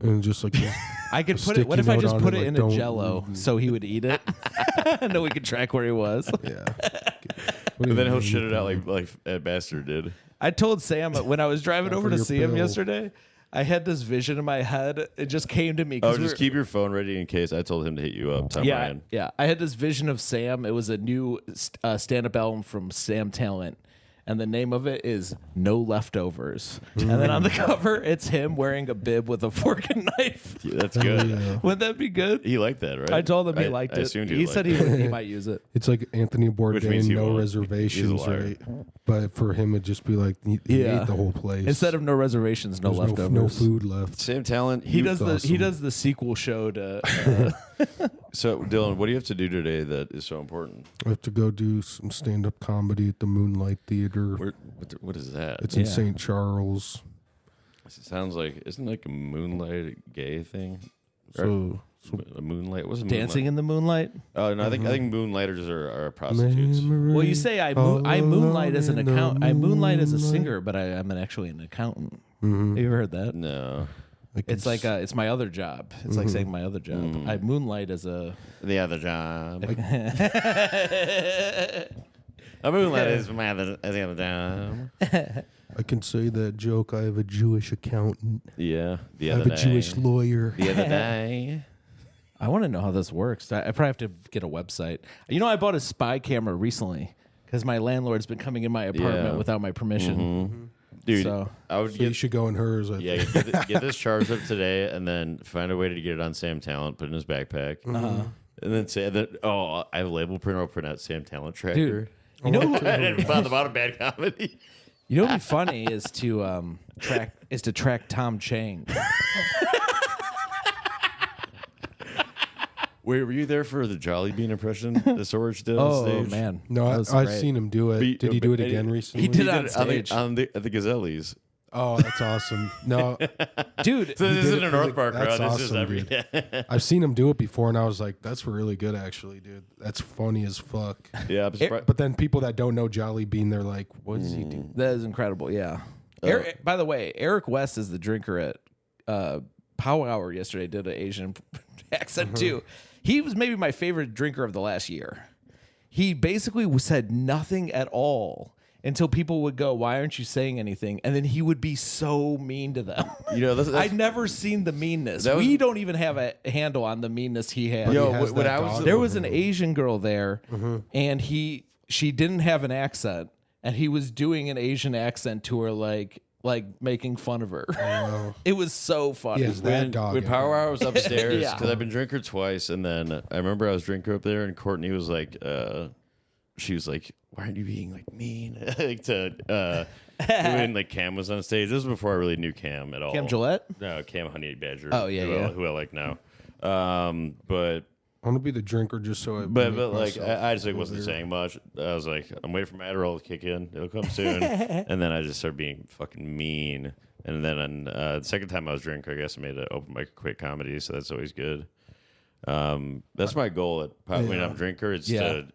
And just like I could put sticky it. What if I note just on put it, it like, in a don't- Jello so he would eat it, and then we could track where he was? yeah. But then he'll shit it out like Ed Bastard did. I told Sam when I was driving over to your see him bill. yesterday. I had this vision in my head. It just came to me. Oh, 'cause we just were- keep your phone ready in case I told him to hit you up. Tom Yeah, Ryan. yeah. I had this vision of Sam. It was a new stand-up album from Sam Talent, and the name of it is No Leftovers. And then on the cover, it's him wearing a bib with a fork and knife. Yeah, that's good. Yeah. Wouldn't that be good? He liked that, right? I told him he liked I it. assumed He liked said it. he might use it. It's like Anthony means Bourdain, he no won't. reservations, He's a liar. right? But for him, it'd just be like he Yeah. ate the whole place. Instead of no reservations, no There's leftovers. no food left. Sam Talent. He does the he awesome. does the sequel show to. So, Dylan, what do you have to do today that is so important? I have to go do some stand-up comedy at the Moonlight Theater. What is that? It's in Yeah. St. Charles. It sounds like isn't it like a moonlight gay thing? So A moonlight? What's a Dancing in the moonlight. Moonlight? Oh no, I think moonlighters are prostitutes. Well, you say I moonlight as an account. I moonlight as a singer, but I'm actually an accountant. Have you ever heard that? No, It's like it's my other job. It's like saying my other job. I moonlight as a. the other job. A moonlight is my other job. I can say that joke. I have a Jewish accountant. Yeah, the I other have a day. Jewish lawyer. The other day. I want to know how this works. I probably have to get a website. You know, I bought a spy camera recently because my landlord's been coming in my apartment Yeah. without my permission. Dude, So- I would So you get should go in hers. I yeah think. get this charged up today, and then find a way to get it on Sam Talent, put it in his backpack, and then say that I have a label printer. I'll print out Sam Talent tracker. Dude, you know, And on the bottom, bad comedy. you know what'd be funny is to track Tom Chang. Wait, were you there for the Jolly Bean impression that Sorge did on Oh stage? man, No, That was I've great. seen him do it. Did he do it again recently? He did it on on stage. at the Gazelles. Oh, that's awesome. No, Dude, So this did isn't it a for North the- Park that's crowd. This is awesome, every. dude. I've seen him do it before, and I was like, "That's really good, actually, dude. That's funny as fuck." Yeah, I'm surprised. But then people that don't know Jolly Bean, they're like, "What does he do?" that is incredible. Yeah. By the way, Eric West is the drinker at Power Hour yesterday. Did an Asian accent too. He was maybe my favorite drinker of the last year. He basically said nothing at all until people would go, "Why aren't you saying anything?" And then he would be so mean to them. You know, that's I'd never seen the meanness. That was- We don't even have a handle on the meanness he had. Yo, He has when that I was dog. There was an Asian girl there, and she didn't have an accent, and he was doing an Asian accent to her, like making fun of her. It was so funny. He has that dog. when in Power him. Hour was upstairs, Yeah. because I've been drinker twice, and then I remember I was drinker up there, and Courtney was like, she was like, "Why aren't you being like mean?" Like to when like Cam was on stage. This was before I really knew Cam at all. Cam Gillette? No, Cam Honey Badger. Oh, yeah, who yeah. who I like now. But I want to be the drinker just so I. But make like myself I just like feel wasn't weird. saying much. I was like, I'm waiting for my Adderall to kick in. It'll come soon. And then I just started being fucking mean. And then the second time I was drinking, I guess I made an open mic quit comedy, so that's always good. That's my goal when I'm a drinker is to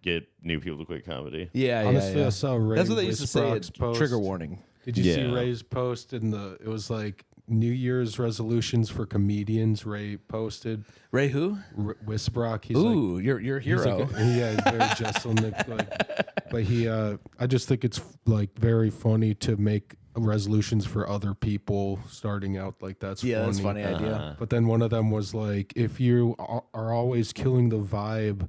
get new people to quit comedy. Yeah, Honestly, yeah. I saw Ray That's what they used to say. Wisbrock's post. Trigger warning. Did you see Ray's post it was like New Year's resolutions for comedians? Ray posted. Ray who? Wisbrock. He's Ooh, like, your hero. he's very Jesselnick. But he, I just think it's like very funny to make resolutions for other people starting out like that's funny. That's a funny idea. But then one of them was like, if you are always killing the vibe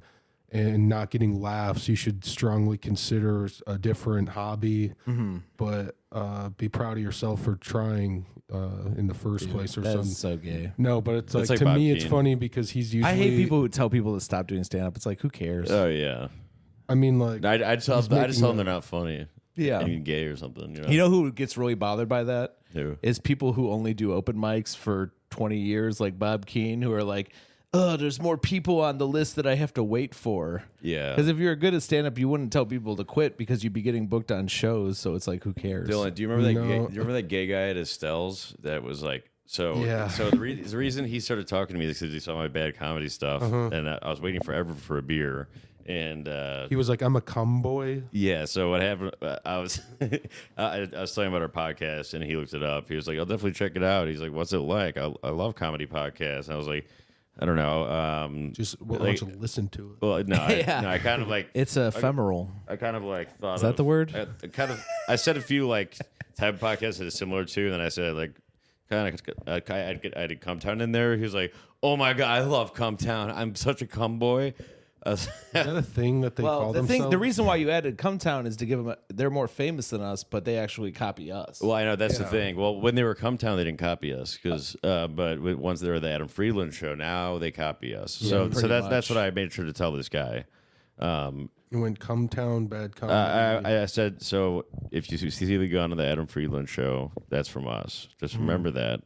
and not getting laughs, you should strongly consider a different hobby. But be proud of yourself for trying in the first place or something. That's so gay. No, but it's like to Bob me, it's Keane. funny because he's usually. I hate people who tell people to stop doing stand up. It's like, who cares? Oh yeah. I mean, like I just tell them they're not funny. Yeah. And gay or something. You know who gets really bothered by that? Who? Is people who only do open mics for 20 years, like Bob Keane, who are like, oh, there's more people on the list that I have to wait for. Yeah. Because if you're good at stand up, you wouldn't tell people to quit because you'd be getting booked on shows. So it's like, who cares? Dylan, do you remember that? No. Do you remember that gay guy at Estelle's that was like? So the reason he started talking to me is because he saw my bad comedy stuff, and I was waiting forever for a beer, and he was like, I'm a cum boy. yeah. So what happened? I was I was talking about our podcast, and he looked it up. He was like, "I'll definitely check it out." He's like, "What's it like?" I love comedy podcasts. And I was like, I don't know. Just why don't you listen to it? Well, no, I kind of like It's ephemeral. I kind of like thought. Is that the word? I said a few like type of podcasts that is similar to, and then I said like kind of I had Come Town in there. He was like, "Oh my god, I love Come Town. I'm such a cum boy." Is that a thing that they call themselves? The reason why you added Come Town is to give them. They're more famous than us, but they actually copy us. Well, I know that's the thing. Well, when they were Come Town, they didn't copy us because, but once they were the Adam Friedland show, now they copy us. So that's what I made sure to tell this guy. You went Come Town, bad comedy. I said, so if you see the gun on the Adam Friedland show, that's from us. Just remember that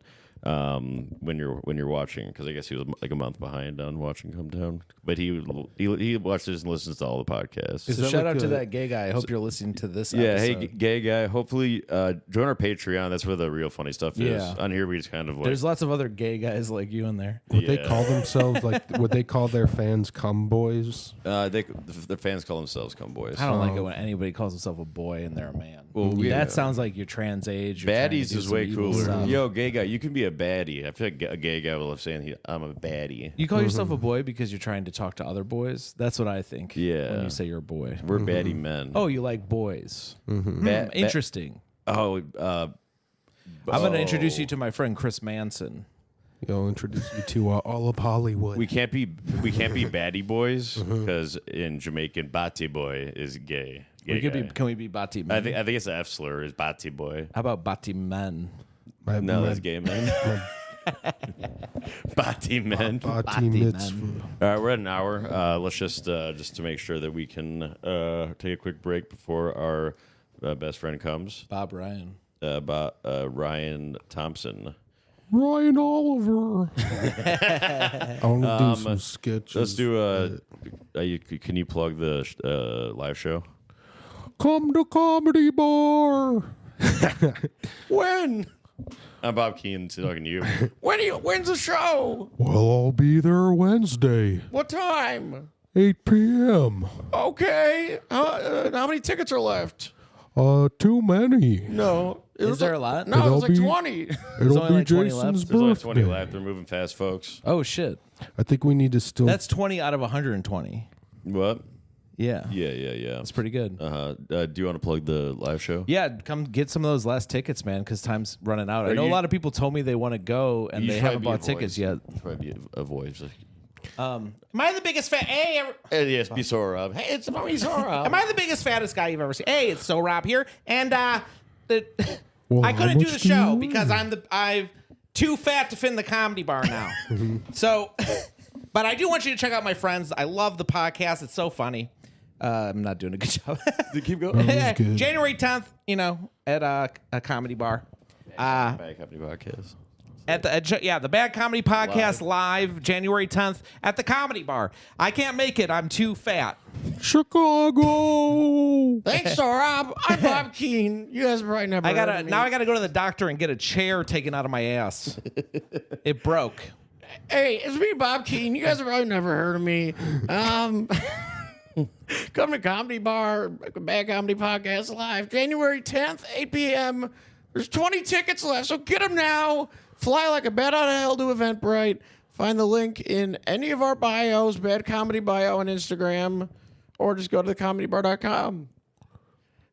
when you're watching, because I guess he was like a month behind on watching Come Town, but he watches and listens to all the podcasts. So shout out to that gay guy. I hope you're listening to this. Yeah, episode. hey, gay guy. Hopefully, join our Patreon. That's where the real funny stuff is. Yeah. On here, we just kind of like. There's lots of other gay guys like you in there. Would they call themselves would they call their fans cum boys? The fans call themselves cum boys. I don't like it when anybody calls himself a boy and they're a man. Well, that sounds like you're trans age. You're trying to Baddies do is some way evil cooler. stuff. Yo, gay guy, you can be a baddie. I feel like a gay guy will love saying I'm a baddie. You call yourself a boy because you're trying to talk to other boys? That's what I think. Yeah. When you say you're a boy. We're baddie men. Oh, you like boys. Interesting. Oh, I'm going to introduce you to my friend Chris Manson. I'll introduce you to all of Hollywood. we can't be baddie boys because in Jamaican, bati boy is gay. Can we be Bati men? I think it's the F slur is bati boy. How about Bati men? No, that's gay man. Bati men. Bati mitzvah. All right, we're at an hour. Let's just to make sure that we can take a quick break before our best friend comes. Bob Ryan. Ryan Thompson. Ryan Oliver. I want to do some sketches. Let's do can you plug the live show? Come to Comedy Bar. When? I'm Bob Keane talking to you. When's the show? Well, I'll be there Wednesday, What time? 8 p.m. Okay. How many tickets are left? Too many. No. Is there a lot? No, It'll there's like be- 20. It'll only be like 20 Jason's left. There's only birthday. 20 left. They're moving fast, folks. Oh, shit. I think we need to still. That's 20 out of 120. What? Yeah. Yeah. That's pretty good. Do you want to plug the live show? Yeah, come get some of those last tickets, man, because time's running out. I know a you- lot of people told me they want to go and You they should haven't probably bought be a tickets voice. yet. You should probably be a voice. Am I the biggest fan? Hey, Yes, be so Rob. Hey, it's me, so Rob. am I the biggest fattest guy you've ever seen? Hey, it's So Rob here, and Well, I how couldn't do much the do you show weigh? because I'm too fat to fit in the comedy bar now. So, but I do want you to check out my friends. I love the podcast. It's so funny. I'm not doing a good job. Keep going. That was good. January 10th, at a comedy bar. Bad Company Podcast. the Bad Comedy Podcast live January 10th at the Comedy Bar. I can't make it. I'm too fat. Chicago. Thanks, Rob. I'm Bob Keane. You guys probably never. I gotta go to the doctor and get a chair taken out of my ass. It broke. Hey, it's me, Bob Keane. You guys have probably never heard of me. Come to Comedy Bar, Bad Comedy Podcast live, January 10th, 8 p.m. There's 20 tickets left, so get them now. Fly like a bat out of hell to Eventbrite. Find the link in any of our bios, Bad Comedy Bio on Instagram, or just go to thecomedybar.com.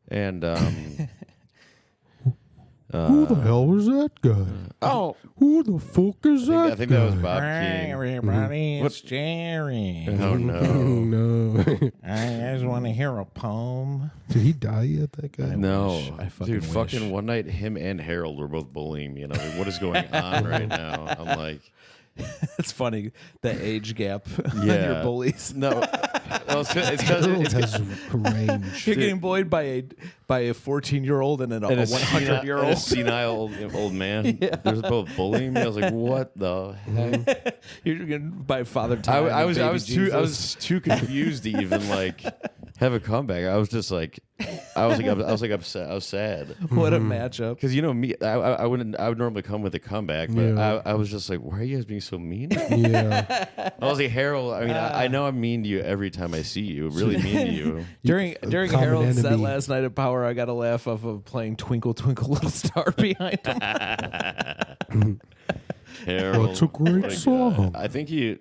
And who the hell was that guy? Oh, who the fuck is that guy? I think that was Bob King. Everybody, it's Jerry. Oh no, No. I just want to hear a poem. Did he die yet, that guy? no, I fucking dude! wish. Fucking one night, him and Harold were both bullying me, and I'm like, "What is going on right now?" I'm like, It's funny, the age gap on Yeah. your bullies. "No, well, it's Harold because has range. You're getting bullied by a 14-year-old and a 100-year-old. senile old man. They're both bullying me. I was like, "What the heck?" You're getting by Father Time. I was Jesus. too confused to even like have a comeback. I was just like, I was upset. I was sad What a matchup. because you know me. I would normally come with a comeback, but Yeah. I was just like, why are you guys being so mean? Yeah. I was like, Harold. I mean, I know I'm mean to you every time I see you. Really mean to you. During common Harold's set enemy. last night at Power, I got a laugh off of playing Twinkle Twinkle Little Star behind him. Harold, That's a great like, song. I think he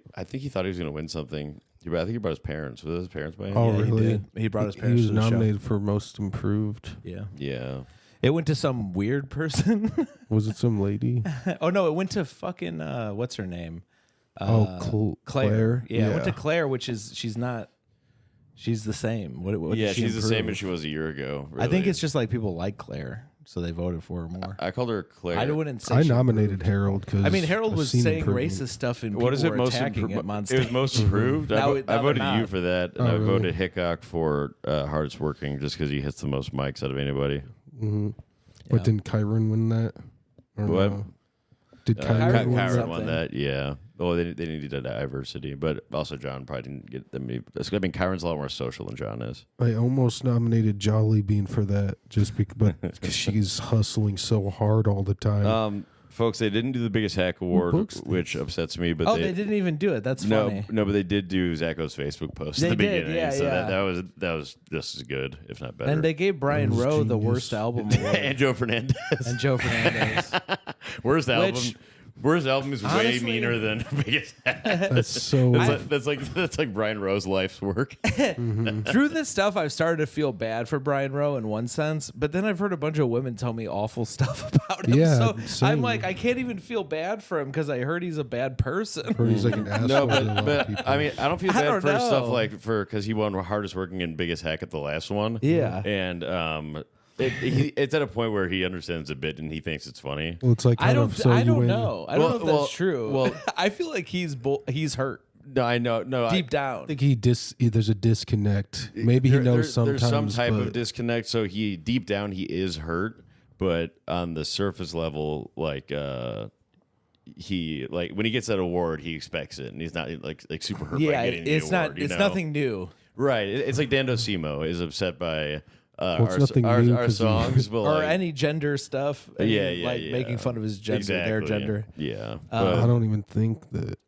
thought he was gonna win something. I think he brought his parents. Was it his parents by him? Oh, Yeah, he really? did. He brought his He parents was to the show. nominated for Most Improved. Yeah. Yeah. It went to some weird person. Was it some lady? Oh, no, it went to fucking, what's her name? Claire. Yeah, it went to Claire, which is, she's the same. What Yeah, did she she's the same improve? as she was a year ago. I think really. it's just like people like Claire, so they voted for her more. I called her Claire. I wouldn't say I she nominated improved. Harold because I mean, Harold was saying racist stuff and people What is it? were Most attacking him on stage. It was most improved. Now I they're voted you not. for that, and Oh, I really? voted Hickok for hardest working just because he hits the most mics out of anybody. But didn't Kyron win that? Or What? no? Did Kyron Kyron win won Kyron that? won that, yeah. Oh, they needed a diversity, but also John probably didn't get them. I mean, Kyron's a lot more social than John is. I almost nominated Jolly Bean for that just because she's hustling so hard all the time. Folks, they didn't do the Biggest Hack Award, books which upsets me. But they didn't even do it. That's funny. no, but they did do Zacho's Facebook post They at the did, beginning, yeah, so yeah. that was just as good, if not better. And they gave Brian was Rowe the genius. worst album award. and Joe Fernandez. And Joe Fernandez. Worst album. Which- Worst album is way honestly- meaner than Biggest Hack. That's so. That's like Brian Rowe's life's work. Through this stuff, I've started to feel bad for Brian Rowe in one sense, but then I've heard a bunch of women tell me awful stuff about him. Yeah, so same. I'm like, I can't even feel bad for him because I heard he's a bad person. or he's like an asshole. No, to a lot of but people. I mean, I don't feel I bad don't for stuff know. like because he won hardest working and Biggest Hack at the last one. Yeah. And it's at a point where he understands a bit and he thinks it's funny. Well, it's like I kind don't. of so I you don't win. know. I don't know if that's Well, true. well- I feel like he's hurt No, I know. No, deep down. I think there's a disconnect. Maybe he knows sometimes. There's some type but of disconnect. So he deep down he is hurt, but on the surface level, like he like when he gets that award, he expects it, and he's not like super hurt. Yeah, by getting the it's award, not. you It's know? nothing new. Right. It's like Dando Simo is upset by it's nothing new our 'cause he- songs, but Or like, any gender stuff. Any, yeah, like yeah. making fun of his gender, their Exactly. gender. Yeah. I don't even think that.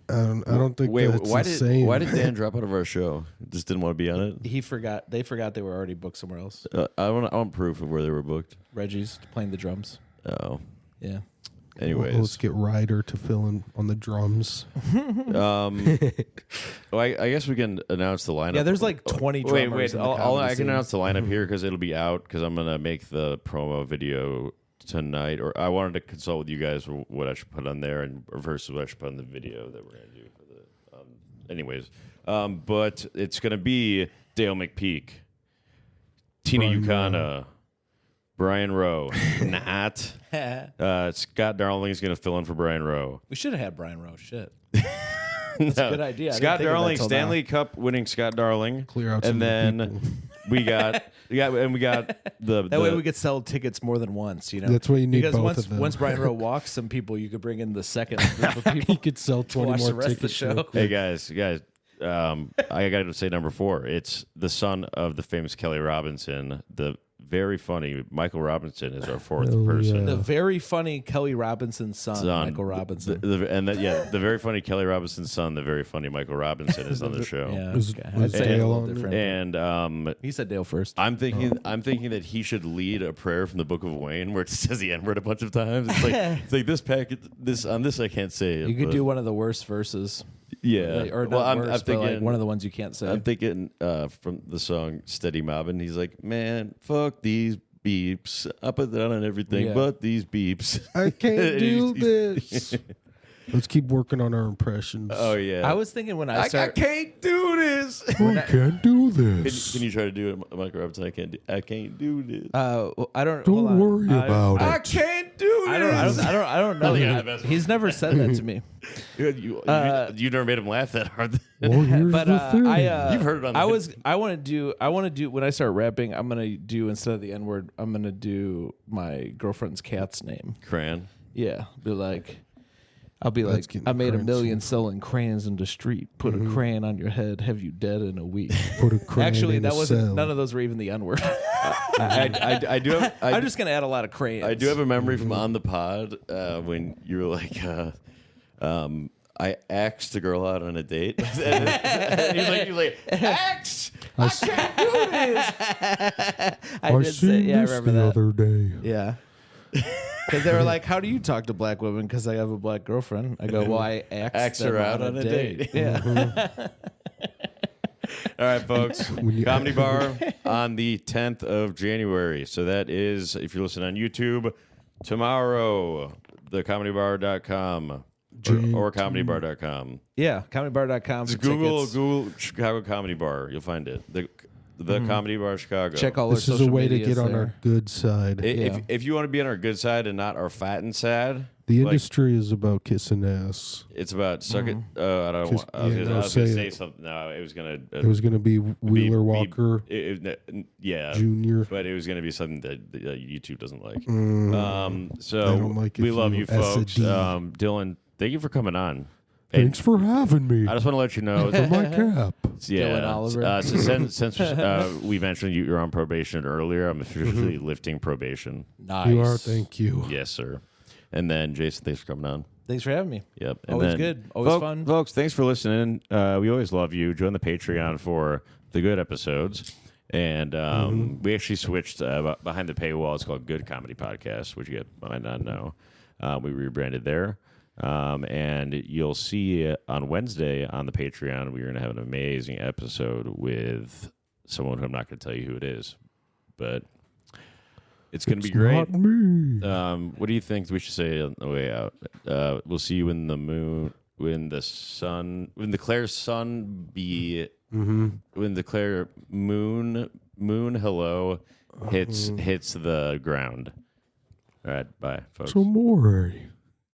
I don't think Wait, that's why insane. did Dan drop out of our show? Just didn't want to be on it. He forgot. They forgot they were already booked somewhere else. I want proof of where they were booked. Reggie's playing the drums. Oh. Yeah. Anyways, Let's get Ryder to fill in on the drums. well, I guess we can announce the lineup. Yeah, there's like 20 drummers. Wait. in the I comedy can scene. announce the lineup here because it'll be out because I'm gonna make the promo video tonight. Or I wanted to consult with you guys what I should put on there and versus what I should put on the video that we're gonna do for the. Anyways, but it's gonna be Dale McPeak, Tina Brian Ukana, Brian Rowe, not. Scott Darling's going to fill in for Brian Rowe. We should have had Brian Rowe. Shit. That's a good idea. I didn't Scott think of that Darling, till Stanley Cup winning Scott Darling. Clear out and some of the then people. we got the That way we could sell tickets more than once, you know. That's why you need because both once of them. once Brian Rowe walks, some people you could bring in the second group of people. You could sell 20 watch more the rest of the tickets. show. real quick. Hey guys, I got to say number 4. It's the son of the famous Kelly Robinson. The very funny Michael Robinson is our 4th Hell person. yeah. The very funny Kelly Robinson's son, Michael Robinson. The very funny Kelly Robinson's son, the very funny Michael Robinson is on the show. Yeah, Was- okay. was I'd say Dale a little on different. And He said Dale first. I'm thinking that he should lead a prayer from the Book of Wayne where it says the N-word a bunch of times. It's like this packet, this on this I can't say it. You could but- do one of the worst verses. yeah. Or not Well, I'm worst, but thinking like one of the ones you can't say. I'm thinking from the song Steady Mobbin', he's like, man, fuck these beeps. I put that on everything Yeah. but these beeps. I can't do He's- this. Let's keep working on our impressions. Oh, yeah. I was thinking when I I started. can't do this. I can't do this. Can you try to do it, Michael Robinson? I can't do this. I don't. hold Don't on. worry about I it. can't do this. I don't know. I think I that. have the best He's never said that to me. You never made him laugh that hard. Well, here's But the thing. You've heard it on. I want to do when I start rapping. I'm gonna do instead of the N word. I'm gonna do my girlfriend's cat's name. Cran. Yeah, I'll be That's like, getting I made $1 million crazy. selling crayons in the street. Put a crayon on your head. Have you dead in a week? Put a crayon Actually, in that a wasn't. cell. None of those were even the N word. I do have. I'm just gonna add a lot of crayons. I do have a memory from on the pod when you were like, I asked a girl out on a date. and you're like, axe! I can't do this. I I did say, seen yeah, I this remember the that. other day. Yeah. Because they were like, "How do you talk to black women?" Because I have a black girlfriend. I go, "Well, I asked her them out on a date." Yeah. All right, folks. you- Comedy Bar on the 10th of January. So that is, if you're listening on YouTube, tomorrow, thecomedybar.com or comedybar.com. Yeah. ComedyBar.com. Just Google Chicago Comedy Bar. You'll find it. The Comedy Bar Chicago. Check all This our is a social way to medias get on there. our good side. If you want to be on our good side and not our fat and sad, The like, industry is about kissing ass. it's about suck it. I don't. Just- I was yeah, gonna no, say say it. something. No, it was gonna. It was going to be Wheeler Walker Yeah, Jr. but it was going to be something that YouTube doesn't like. I So don't like we if love you you folks. S&D. Dylan, thank you for coming on. Thanks for having me. I just want to let you know. For my cap. Dylan Oliver. So since we mentioned you're on probation earlier, I'm officially lifting probation. Nice. You are. Thank you. Yes, sir. And then Jason, thanks for coming on. Thanks for having me. Yep. And Always then, good. Always fun. Folks, thanks for listening. We always love you. Join the Patreon for the good episodes. And we actually switched behind the paywall. It's called Good Comedy Podcast, which you might not know. We rebranded there. And you'll see on Wednesday on the Patreon, we're going to have an amazing episode with someone who I'm not going to tell you who it is. But it's going to be great. Not me. What do you think we should say on the way out? We'll see you when the moon, when the Claire sun be, when the Claire moon hello hits the ground. All right, bye, folks. Tomorrow.